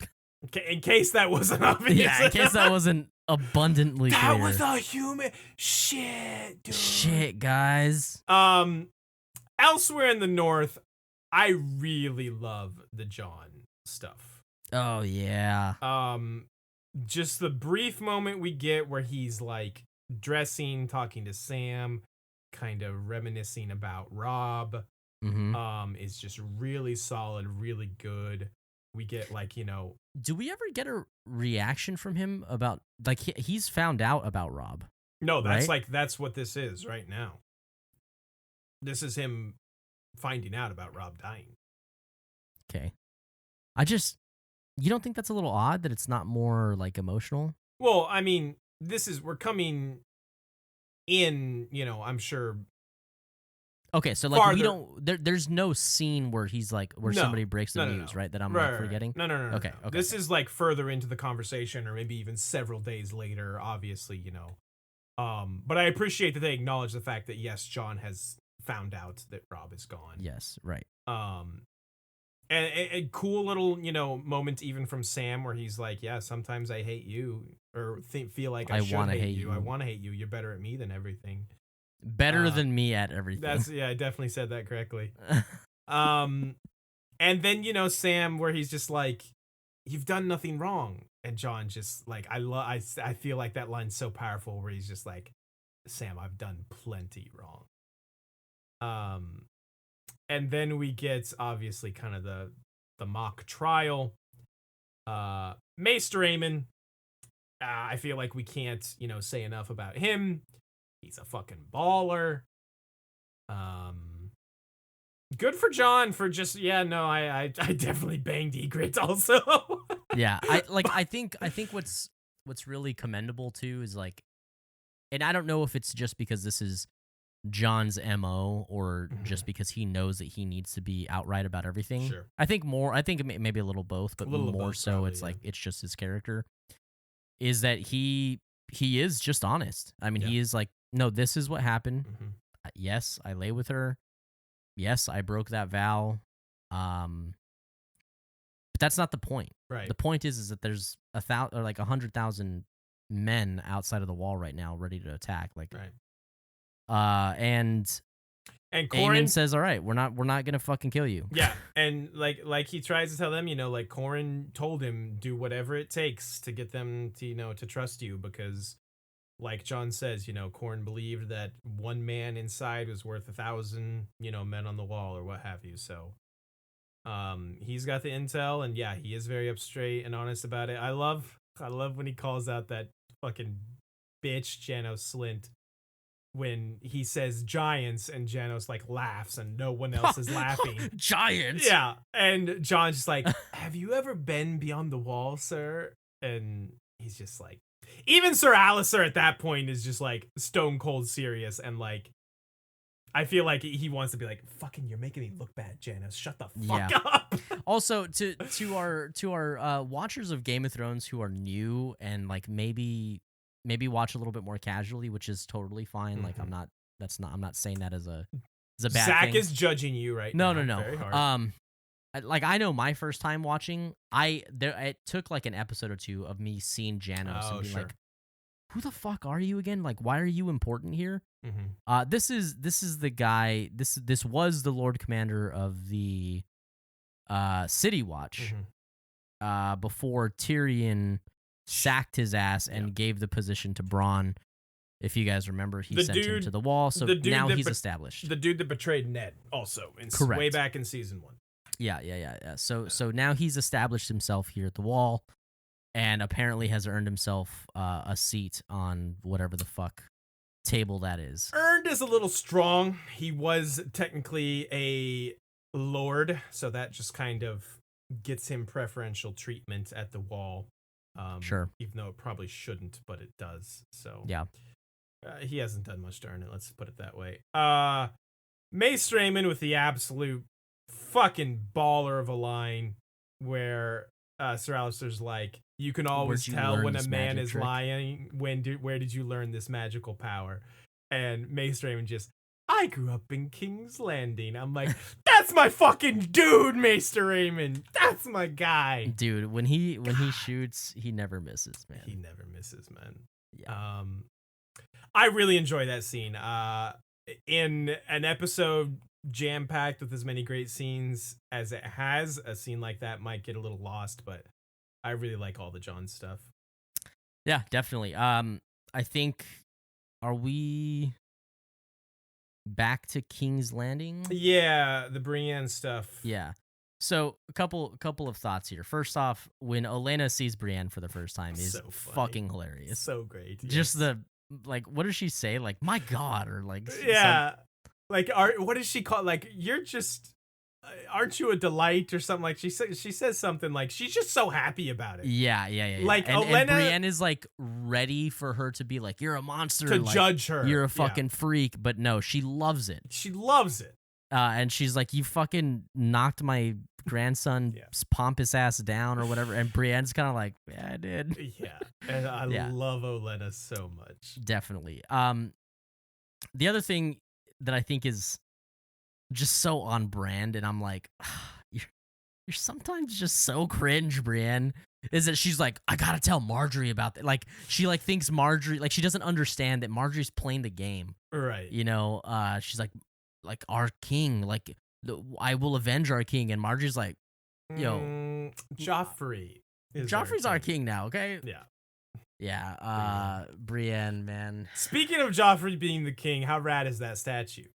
In case that wasn't obvious. Yeah, in case that wasn't abundantly clear. That was a human. Shit, dude. Shit, guys. Elsewhere in the north, I really love the Jon stuff. Oh yeah. Just the brief moment we get where he's like dressing, talking to Sam, kind of reminiscing about Robb, is just really solid, really good. We get like, you know, do we ever get a reaction from him about like he's found out about Robb? No, that's right? That's what this is right now. This is him finding out about Robb dying. Okay. You don't think that's a little odd that it's not more like emotional? Well, I mean, we're coming in, you know, I'm sure. Okay, so like there's no scene where he's like somebody breaks the news, right? That I'm forgetting. No. Okay. This is like further into the conversation, or maybe even several days later. Obviously, you know. But I appreciate that they acknowledge the fact that yes, Jon has found out that Robb is gone. Yes, right. And a cool little, you know, moment even from Sam where he's like, yeah, sometimes I hate you, or feel like I should hate you. I want to hate you. You're better at me than everything. Better than me at everything. I definitely said that correctly. And then, you know, Sam, where he's just like, you've done nothing wrong. And Jon just like I feel like that line's so powerful where he's just like, Sam, I've done plenty wrong. And then we get obviously kind of the mock trial. Maester Aemon, I feel like we can't, say enough about him. He's a fucking baller. Good for Jon for just I definitely banged Ygritte also. Yeah, I think what's really commendable too is like, and I don't know if it's just because this is Jon's MO or just because he knows that he needs to be outright about everything. Sure. I think maybe a little both, but more both, so probably, it's like it's just his character is that he is just honest. I mean, he is like, no, this is what happened. Yes, I lay with her. Yes, I broke that vow. But that's not the point. Right. The point is that there's 100,000 men outside of the wall right now ready to attack. Like, right. And Qhorin says, "All right, we're not gonna fucking kill you." Yeah, and like he tries to tell them, like Qhorin told him, do whatever it takes to get them to to trust you, because like Jon says, Qhorin believed that one man inside was worth 1,000, men on the wall or what have you. So, he's got the intel, and yeah, he is very up straight and honest about it. I love when he calls out that fucking bitch Janos Slynt when he says giants, and Janos like laughs and no one else is laughing. Giants. Yeah, and Jon's just like, have you ever been beyond the wall, sir? And he's just like, even Sir Alistair at that point is just like stone cold serious, and like I feel like he wants to be like, fucking, you're making me look bad, Janos. Shut the fuck up. Also, to our watchers of Game of Thrones who are new and like maybe watch a little bit more casually, which is totally fine. Like I'm not saying that as a bad Zach thing. is judging you right now. No. Very hard. Like I know my first time watching, it took like an episode or two of me seeing Janos and being like, who the fuck are you again? Like, why are you important here? This is the guy. This was the Lord Commander of the City Watch before Tyrion sacked his ass and gave the position to Bronn. If you guys remember, he sent him to the wall. So now he's established. The dude that betrayed Ned also, Correct. Way back in season 1. Yeah. So now he's established himself here at the wall, and apparently has earned himself a seat on whatever the fuck table that is. Earned is a little strong. He was technically a lord, so that just kind of gets him preferential treatment at the wall. Sure. Even though it probably shouldn't, but it does. So yeah, he hasn't done much to earn it. Let's put it that way. Maester Aemon with the absolute fucking baller of a line where Sir Alistair's like, you can always tell when a man is lying. Where did you learn this magical power? And Maester Aemon just, I grew up in King's Landing. I'm like, that's my fucking dude, Maester Aemon. That's my guy. Dude, when he shoots, he never misses, man. He never misses, man. Yeah. I really enjoy that scene. In an episode jam-packed with as many great scenes as it has, a scene like that might get a little lost, but I really like all the Jon stuff. Yeah, definitely. I think, are we back to King's Landing? Yeah, the Brienne stuff. Yeah. So a couple of thoughts here. First off, when Olenna sees Brienne for the first time is so fucking hilarious. So great. Yes. Just the, like, what does she say? Like, my God, or like, yeah. Like, what does she call? Like, you're just, aren't you a delight or something? Like she says something like she's just so happy about it. Yeah. Like Olenna, and Brienne is like ready for her to be like, you're a monster, to like, judge her. You're a fucking freak, but no, she loves it. She loves it. And she's like, you fucking knocked my grandson's pompous ass down or whatever. And Brienne's kind of like, yeah, I did. Yeah, and I love Olenna so much. Definitely. The other thing that I think is just so on brand, and I'm like, you're sometimes just so cringe, Brienne, is that she's like, I gotta tell Marjorie about that. Like, she like thinks Marjorie, like, she doesn't understand that Marjorie's playing the game, right? You know, she's like our king, like, I will avenge our king, and Marjorie's like, yo, Joffrey, Joffrey's our king now, okay? Yeah. Yeah, Brienne, man. Speaking of Joffrey being the king, how rad is that statue?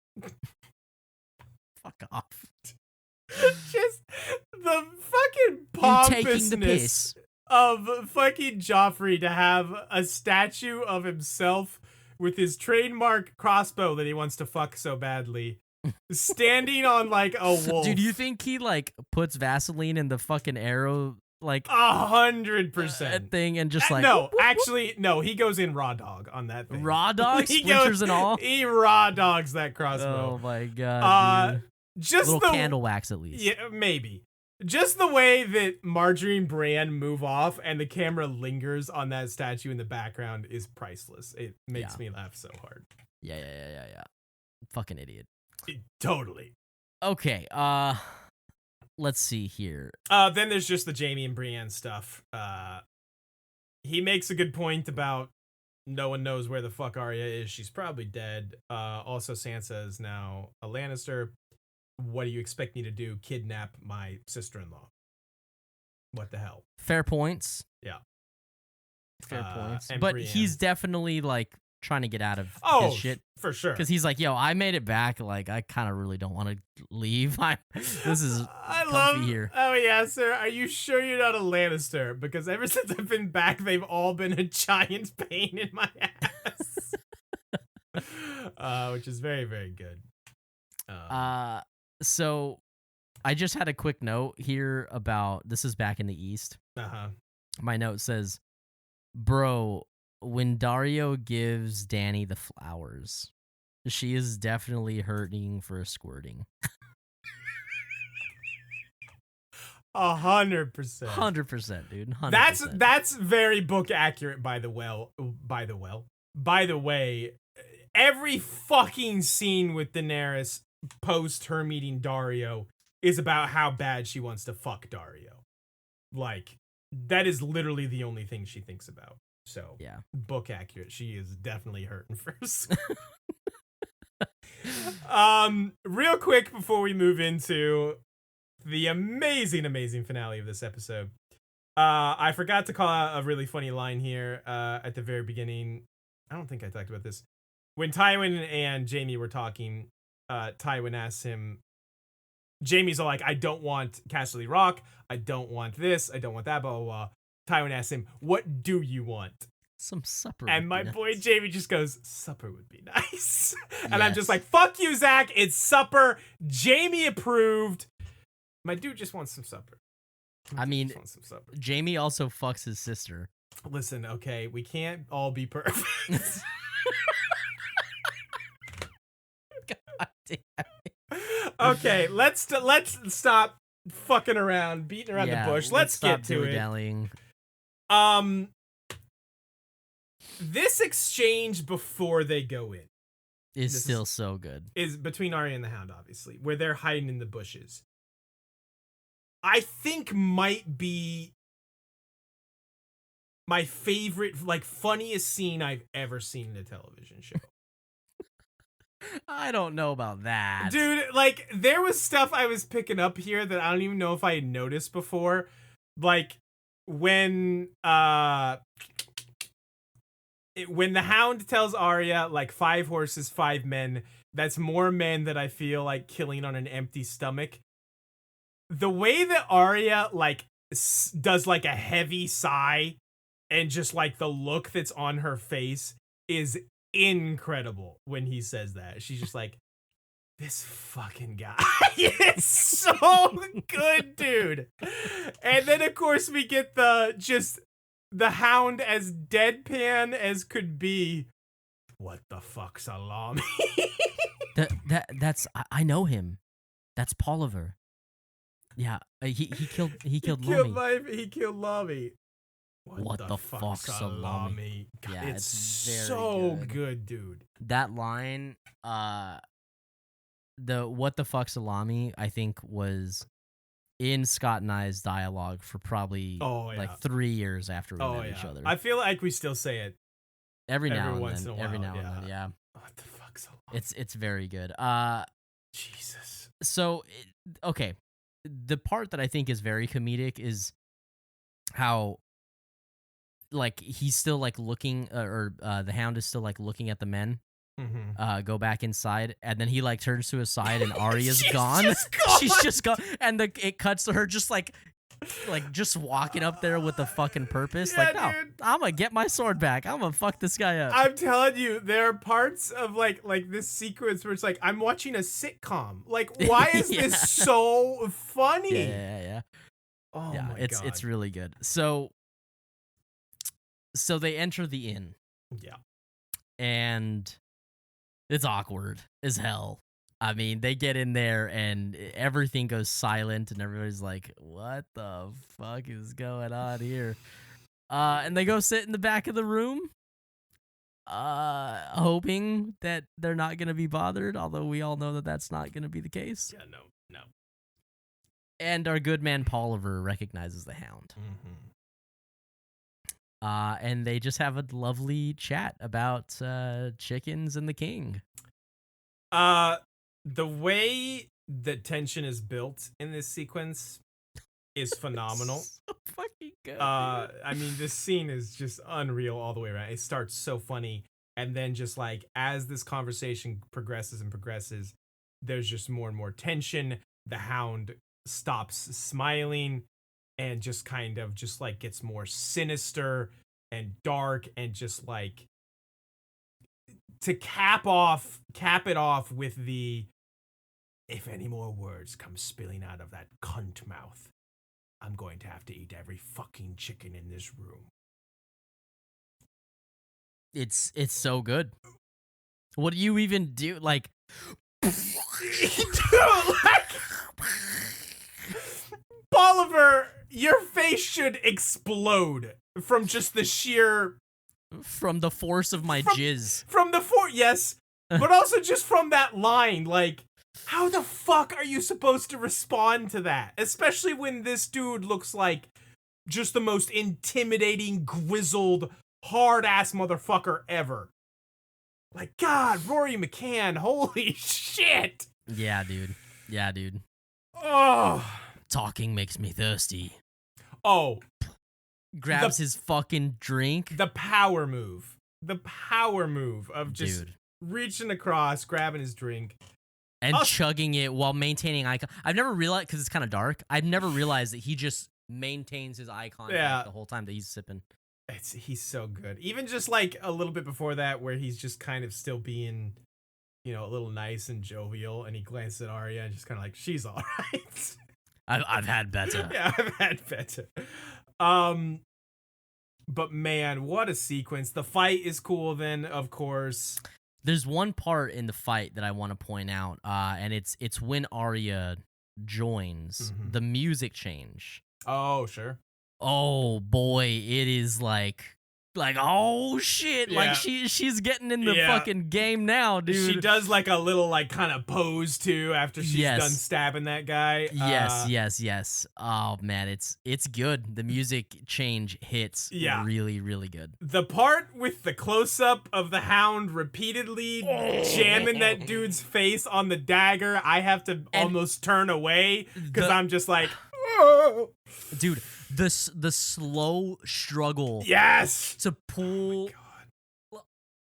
Fuck off. Just the fucking pompousness of fucking Joffrey to have a statue of himself with his trademark crossbow that he wants to fuck so badly, standing on like a wolf. Dude, you think he like puts Vaseline in the fucking arrow, like 100% thing, and just like no, whoop, whoop, actually no, he goes in raw dog on that thing. Raw dog, splinters and all. He raw dogs that crossbow. Oh my god, dude. Just little candle wax at least. Yeah, maybe. Just the way that Marjorie and Brienne move off and the camera lingers on that statue in the background is priceless. It makes me laugh so hard. Yeah. Fucking idiot. Totally. Okay, let's see here. Then there's just the Jaime and Brienne stuff. He makes a good point about no one knows where the fuck Arya is. She's probably dead. Also, Sansa is now a Lannister. What do you expect me to do? Kidnap my sister-in-law? What the hell? Fair points. Yeah. Fair points. But Brienne. he's definitely like trying to get out of his shit. For sure. Because he's like, yo, I made it back. Like, I kind of really don't want to leave. This is comfy here. Oh, yeah, sir. Are you sure you're not a Lannister? Because ever since I've been back, they've all been a giant pain in my ass. Which is very, very good. So I just had a quick note here about, this is back in the East. My note says, bro, when Dario gives Dany the flowers, she is definitely hurting for a squirting. 100%. 100%, dude. 100%. That's very book accurate, by the way, every fucking scene with Daenerys post her meeting Dario is about how bad she wants to fuck Dario. Like, that is literally the only thing she thinks about. So, yeah, book accurate. She is definitely hurting first. Real quick before we move into the amazing finale of this episode, I forgot to call out a really funny line here at the very beginning. I don't think I talked about this. When Tywin and Jaime were talking, Tywin asks him, Jaime's all like, I don't want Casterly Rock, I don't want this, I don't want that, blah, blah, blah. Tywin asks him, what do you want? Some supper. And my boy Jaime just goes, supper would be nice. And I'm just like, fuck you, Zach, it's supper. Jaime approved. My dude just wants some supper. Jaime also fucks his sister. Listen, okay, we can't all be perfect. God damn it. Okay, let's stop fucking around, beating around the bush. Let's get to it. This exchange before they go in is still so good. Is between Arya and the Hound, obviously, where they're hiding in the bushes. I think might be my favorite, like, funniest scene I've ever seen in a television show. I don't know about that. Dude, like, there was stuff I was picking up here that I don't even know if I had noticed before. Like, when the Hound tells Arya, like, 5 horses, 5 men, that's more men that I feel like killing on an empty stomach. The way that Arya, like, does, like, a heavy sigh and just, like, the look that's on her face is incredible when he says that. She's just like, this fucking guy is so good, dude. And then, of course, we get the Hound as deadpan as could be. What the fuck, salami? That's I know him. That's Poliver. Yeah, he killed Lamy. He killed Lamy. What the fuck, salami? God, yeah, it's very so good, dude. That line, the what the fuck salami, I think was in Scott and I's dialogue for probably like 3 years after we met each other. I feel like we still say it every now and then. Every now and then, yeah. What the fuck salami? It's very good. Jesus. So, okay. The part that I think is very comedic is how like he's still like looking, or the Hound is still like looking at the men. Go back inside, and then he like turns to his side, and Arya's gone. She's just gone, and it cuts to her just like just walking up there with a fucking purpose. Yeah, like, no, I'm gonna get my sword back. I'm gonna fuck this guy up. I'm telling you, there are parts of like this sequence where it's like I'm watching a sitcom. Like, why is this so funny? Yeah. Oh my God. It's really good. So they enter the inn. Yeah. And it's awkward as hell. I mean, they get in there and everything goes silent and everybody's like, what the fuck is going on here? And they go sit in the back of the room, hoping that they're not going to be bothered, although we all know that that's not going to be the case. Yeah, no. And our good man Polliver recognizes the Hound. And they just have a lovely chat about chickens and the king. The way the tension is built in this sequence is phenomenal. So fucking good. I mean, this scene is just unreal all the way around. It starts so funny, and then just like as this conversation progresses, there's just more and more tension. The Hound stops smiling and just kind of just like gets more sinister and dark, and just like to cap it off with the, if any more words come spilling out of that cunt mouth, I'm going to have to eat every fucking chicken in this room. It's so good. What do you even do? Like, Polliver, your face should explode from just the sheer... From the force of my jizz. From the force, yes. But also just from that line, like, how the fuck are you supposed to respond to that? Especially when this dude looks like just the most intimidating, grizzled, hard-ass motherfucker ever. Like, God, Rory McCann, holy shit! Yeah, dude. Oh. Talking makes me thirsty. Oh. Grabs his fucking drink. The power move. Of just reaching across, grabbing his drink. And chugging it while maintaining eye contact. I've never realized, because it's kind of dark, I've never realized that he just maintains his eye contact the whole time that he's sipping. He's so good. Even just like a little bit before that, where he's just kind of still being, you know, a little nice and jovial, and he glances at Arya and just kind of like, she's all right. I've had better. Yeah, I've had better. But man, what a sequence. The fight is cool then, of course. There's one part in the fight that I want to point out, and it's when Arya joins, the music change. Oh, sure. Oh boy, it is like oh shit, like she's getting in the fucking game now, dude. She does like a little like kind of pose too after she's done stabbing that guy. Yes. Oh man, it's good. The music change hits really, really good. The part with the close up of the Hound repeatedly jamming that dude's face on the dagger, I have to almost turn away because I'm just like, oh. Dude, the slow struggle to pull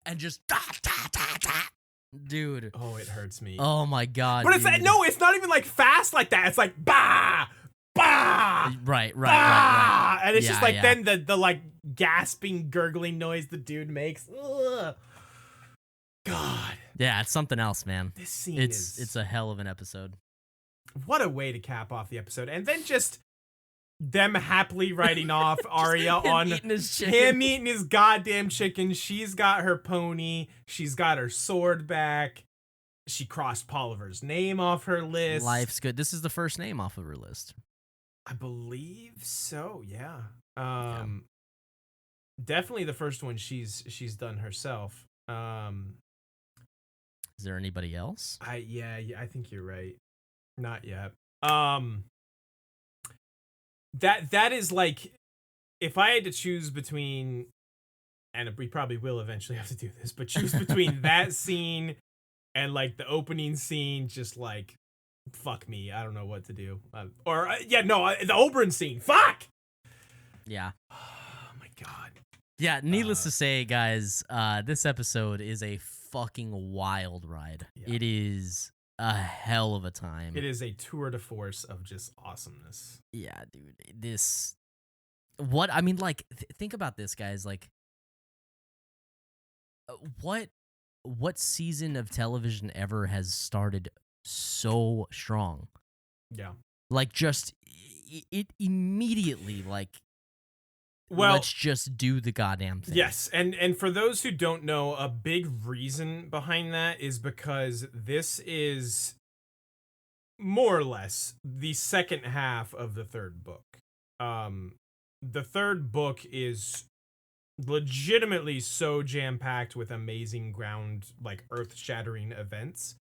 and just dude. Oh, it hurts me. Oh my God. But it's not even like fast like that. It's like bah, bah, right. And it's just like then the like gasping, gurgling noise the dude makes. Ugh. God. Yeah, it's something else, man. This scene it's a hell of an episode. What a way to cap off the episode. And then just them happily writing off Arya on him eating his goddamn chicken. She's got her pony. She's got her sword back. She crossed Polliver's name off her list. Life's good. This is the first name off of her list. I believe so, yeah. Definitely the first one she's done herself. Is there anybody else? I think you're right. Not yet. That is like, if I had to choose between, and we probably will eventually have to do this, but choose between that scene and like the opening scene, just like, fuck me, I don't know what to do. The Oberyn scene, fuck! Yeah. Oh my god. Yeah, needless to say, guys, this episode is a fucking wild ride. Yeah. It is a hell of a time. It is a tour de force of just awesomeness. Yeah, dude. Think about this, guys. Like, what season of television ever has started so strong? Yeah. Like, just it immediately, like, well, let's just do the goddamn thing. Yes, and for those who don't know, a big reason behind that is because this is more or less the second half of the third book. The third book is legitimately so jam-packed with amazing earth-shattering events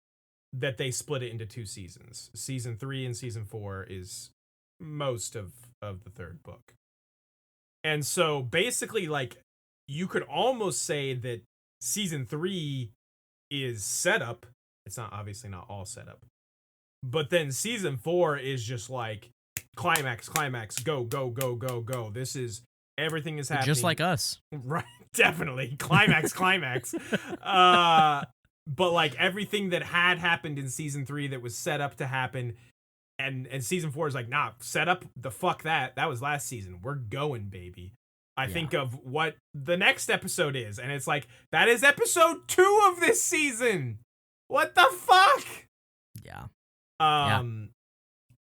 that they split it into 2 seasons. Season 3 and season 4 is most of the third book. And so basically, like, you could almost say that season 3 is setup. It's obviously not all setup. But then season 4 is just like climax, go, go, go, go, go. This is everything is happening. Just like us. Right. Definitely. Climax. But like everything that had happened in season 3 that was set up to happen. And season 4 is like, nah, set up the fuck that. That was last season. We're going, baby. I think of what the next episode is. And it's like, that is episode 2 of this season. What the fuck? Yeah.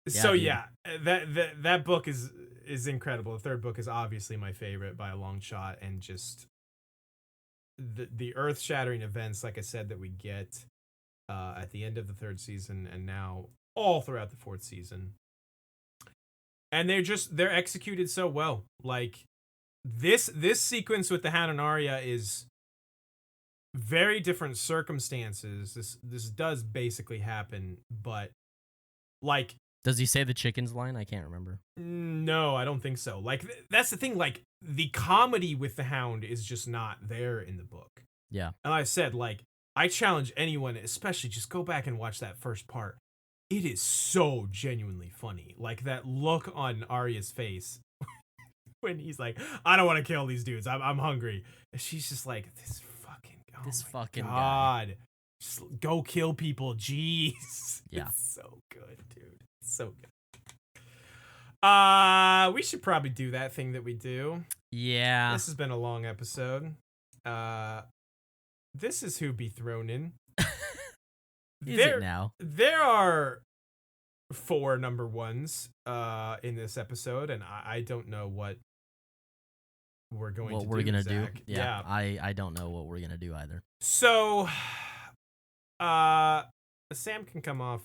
So yeah, that book is incredible. The third book is obviously my favorite by a long shot. And just the earth-shattering events, like I said, that we get at the end of the third season and now all throughout the fourth season. And they're executed so well. Like this sequence with the Hound and Arya is very different circumstances. This does basically happen, but like, does he say the chickens line? I can't remember. No, I don't think so. Like that's the thing, like the comedy with the Hound is just not there in the book. Yeah. And I said, like, I challenge anyone, especially just go back and watch that first part. It is so genuinely funny. Like that look on Arya's face when he's like, I don't want to kill these dudes. I'm hungry. And she's just like, this fucking God. Just go kill people. Jeez. Yeah. It's so good, dude. It's so good. We should probably do that thing that we do. Yeah. This has been a long episode. This is who be thrown in. It now? There are 4 number 1s in this episode, and I don't know what we're going to do. Yeah. I don't know what we're gonna do either. So Sam can come off.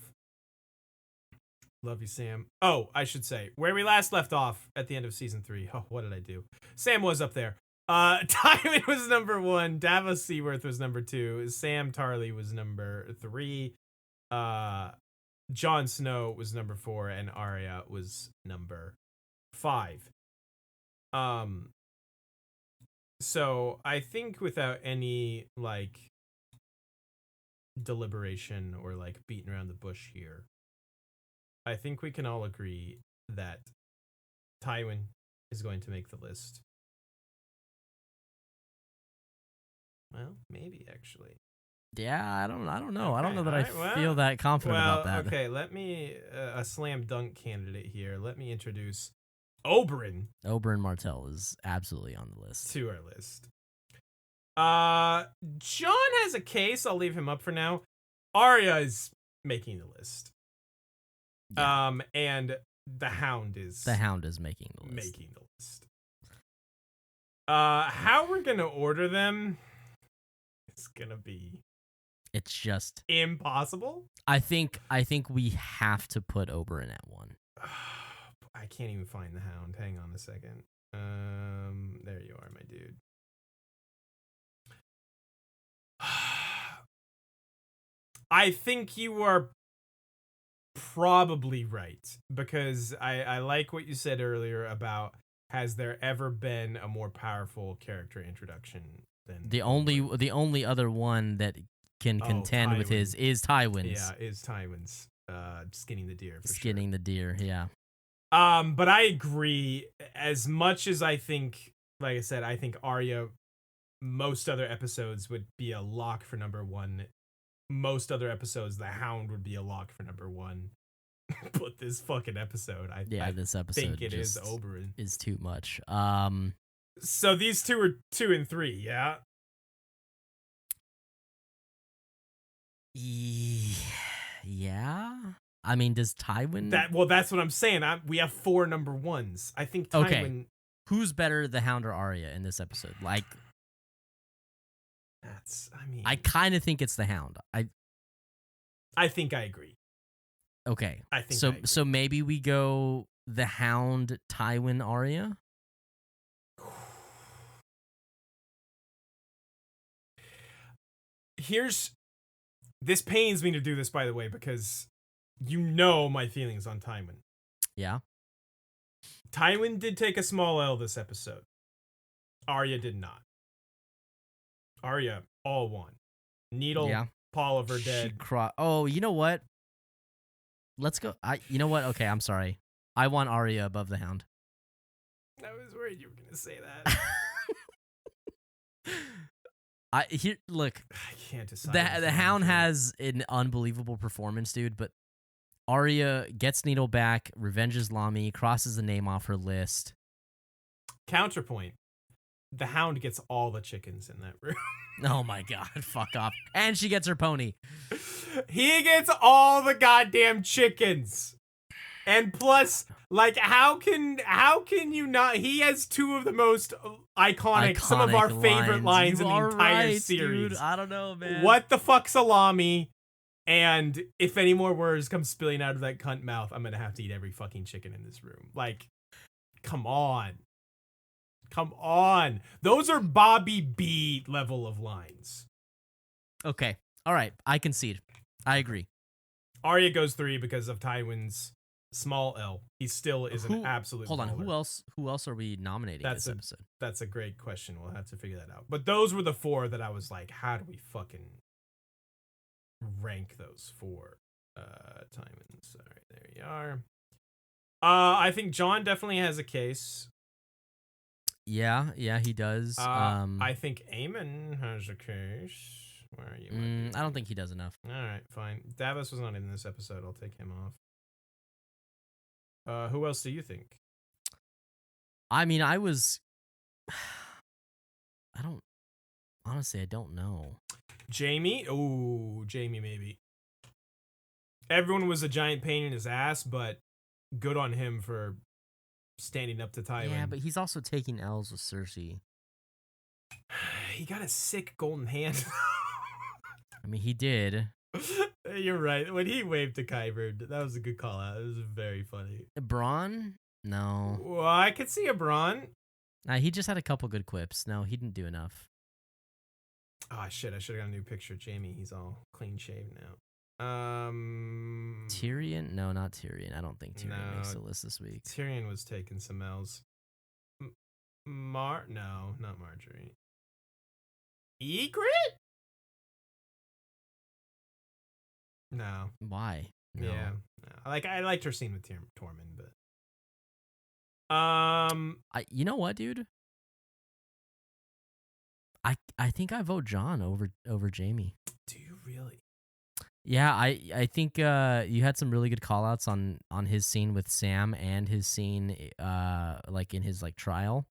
Love you, Sam. Oh, I should say where we last left off at the end of season 3. Oh, what did I do? Sam was up there. Tywin was number 1. Davos Seaworth was number 2. Sam Tarly was number 3. Jon Snow was number 4, and Arya was number 5. So I think without any like deliberation or like beating around the bush here, I think we can all agree that Tywin is going to make the list. Well, maybe actually. Yeah, I don't know. Okay, I don't know that I feel that confident about that. Okay, let me a slam dunk candidate here. Let me introduce Oberyn. Oberyn Martell is absolutely on the list. To our list. Jon has a case. I'll leave him up for now. Arya is making the list. Yeah. And the Hound is making the list. How we're gonna order them? It's gonna be. It's just impossible. I think we have to put Oberyn at 1. I can't even find the Hound. Hang on a second. There you are, my dude. I think you are probably right, because I like what you said earlier about, has there ever been a more powerful character introduction than the only other one that can contend Tywin. with his is Tywin's. Yeah, is Tywin's skinning the deer. The deer, yeah. But I agree. As much as I think, like I said, I think Arya, most other episodes would be a lock for number one. Most other episodes, the Hound would be a lock for number one. But this fucking episode, I this episode think it is Oberyn. Is too much. So these two are 2 and 3, yeah. Yeah. I mean, does Tywin? That's what I'm saying. We have 4 number ones. I think Tywin. Okay. Who's better, the Hound or Arya in this episode? Like, I kind of think it's the Hound. I think I agree. Okay. I think so. So maybe we go the Hound, Tywin, Arya. This pains me to do this, by the way, because you know my feelings on Tywin. Yeah. Tywin did take a small L this episode. Arya did not. Arya all won. Needle, Polliver dead. Oh, you know what? Let's go. You know what? Okay, I'm sorry. I want Arya above the Hound. I was worried you were gonna say that. Look. I can't decide. The Hound has an unbelievable performance, dude. But Arya gets Needle back, revenges Lamy, crosses the name off her list. Counterpoint: the Hound gets all the chickens in that room. Oh my god, fuck off! And she gets her pony. He gets all the goddamn chickens. And plus, like, how can you not? He has 2 of the most iconic some of our favorite lines in the entire series. Dude. I don't know, man. What the fuck, salami? And if any more words come spilling out of that cunt mouth, I'm gonna have to eat every fucking chicken in this room. Like, come on. Come on. Those are Bobby B level of lines. Okay. All right. I concede. I agree. Arya goes 3 because of Tywin's small L. He still is an absolute Hold on. baller. Who else are we nominating this episode? That's a great question. We'll have to figure that out. But those were the 4 that I was like, how do we fucking rank those 4? Tywin. Sorry, there you are. I think Jon definitely has a case. Yeah, he does. I think Aemon has a case. Where are you? I don't think he does enough. All right, fine. Davos was not in this episode. I'll take him off. Who else do you think? I mean, I don't know. Jaime? Oh, Jaime maybe. Everyone was a giant pain in his ass, but good on him for standing up to Tywin. Yeah, but he's also taking L's with Cersei. He got a sick golden hand. I mean, he did. You're right. When he waved to Qyburn, that was a good call out. It was very funny. Bronn? No. Well, I could see a Bronn. Nah, he just had a couple good quips. No, he didn't do enough. Oh, shit. I should have got a new picture of Jaime. He's all clean shaved now. Tyrion? No, not Tyrion. I don't think Tyrion makes the list this week. Tyrion was taking some L's. No, not Marjorie. Ygritte? No. Why? No. Yeah. No. I liked her scene with Tormund, but you know what, dude? I think I vote Jon over Jaime. Do you really? Yeah, I think you had some really good callouts on his scene with Sam and his scene like in his like trial.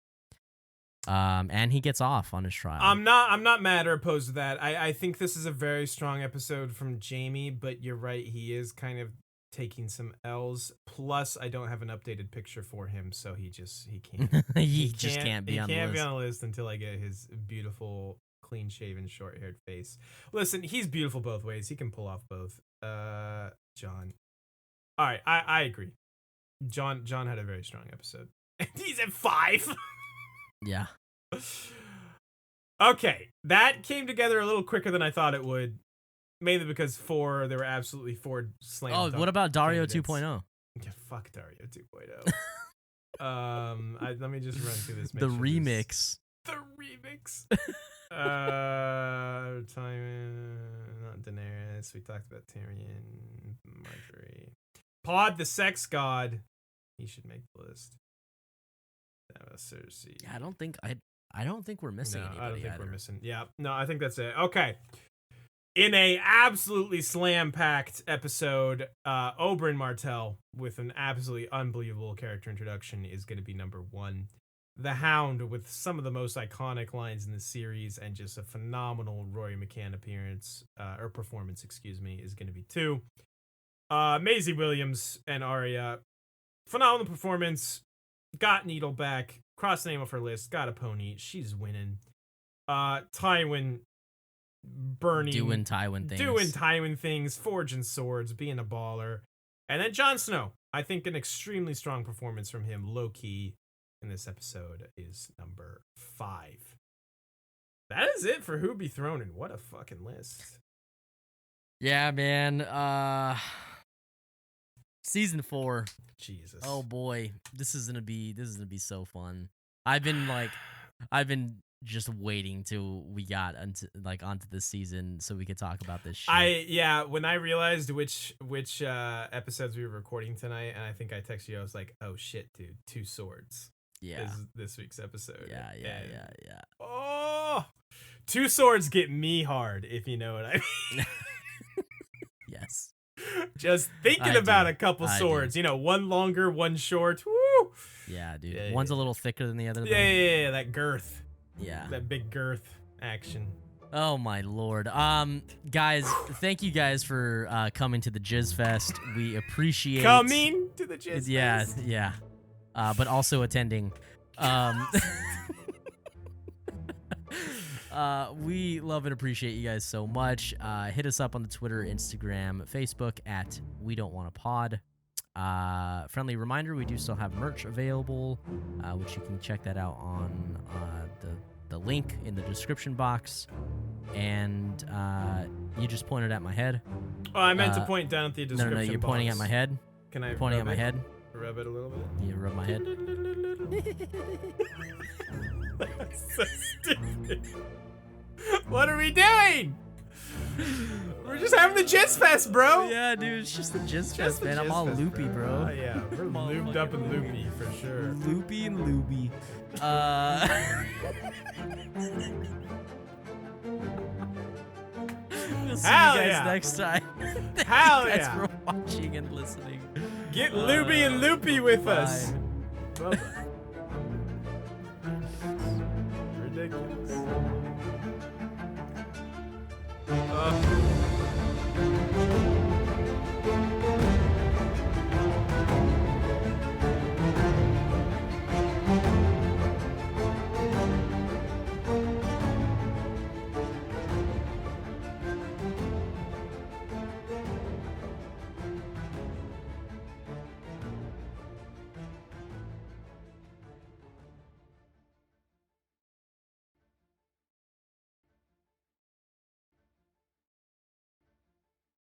And he gets off on his trial. I'm not mad or opposed to that. I think this is a very strong episode from Jaime, but you're right, he is kind of taking some L's. Plus, I don't have an updated picture for him, so he can't. he just can't be on the list. He can't be on the list until I get his beautiful, clean-shaven, short-haired face. Listen, he's beautiful both ways. He can pull off both. Jon. All right, I agree. Jon had a very strong episode. And he's at 5. Yeah. Okay, that came together a little quicker than I thought it would. Mainly because there were absolutely 4 slam dunk. Oh, what about Dario candidates. 2.0? Yeah, fuck Dario 2.0. Let me just run through this. The remix. The remix. Tywin, not Daenerys. We talked about Tyrion, Marjorie. Pod the sex god. He should make the list. That was Cersei. Yeah, I don't think we're missing anybody. I don't think either. we're missing. Yeah, no, I think that's it. Okay. In a absolutely slam-packed episode, Oberyn Martell, with an absolutely unbelievable character introduction, is going to be number 1. The Hound, with some of the most iconic lines in the series and just a phenomenal Rory McCann performance, is going to be 2. Maisie Williams and Arya, phenomenal performance. Got Needle back. Cross the name off her list. Got a pony. She's winning. Tywin burning. Doing Tywin things. Forging swords. Being a baller. And then Jon Snow. I think an extremely strong performance from him. Low key in this episode is number 5. That is it for Who Be Thrown In. What a fucking list. Yeah, man. Season 4. Jesus. Oh boy, this is gonna be so fun. I've been just waiting till we got onto this season so we could talk about this shit. When I realized which episodes we were recording tonight, and I think I texted you, I was like, oh shit, dude, 2 swords. Yeah. Is this week's episode. Yeah. Oh, 2 swords get me hard, if you know what I mean. Yes. Just thinking about a couple swords, one longer, one short. Woo! Yeah, dude. Yeah, one's a little thicker than the other. Yeah, that girth. Yeah. That big girth action. Oh my lord. Guys, thank you guys for coming to the Jizz Fest. We appreciate coming to the Jizz Fest. Yeah. But also attending. We love and appreciate you guys so much. Hit us up on the Twitter, Instagram, Facebook at We Don't Want a Pod. Friendly reminder, we do still have merch available, which you can check that out on the link in the description box. And you just pointed at my head. Oh, I meant to point down at the description box. No, you're pointing at my head. Can I pointing at my head? Rub it a little bit? You rub my head. That's so stupid. What are we doing? We're just having the Jizz Fest, bro. Yeah, dude, it's just the Jizz Fest, man. I'm all loopy, bro. Yeah, we're lubed up and loopy for sure. Loopy and looby. We'll see you guys next time. Hell Thank you guys for watching and listening. Get looby and loopy with us. Bye-bye. Ridiculous.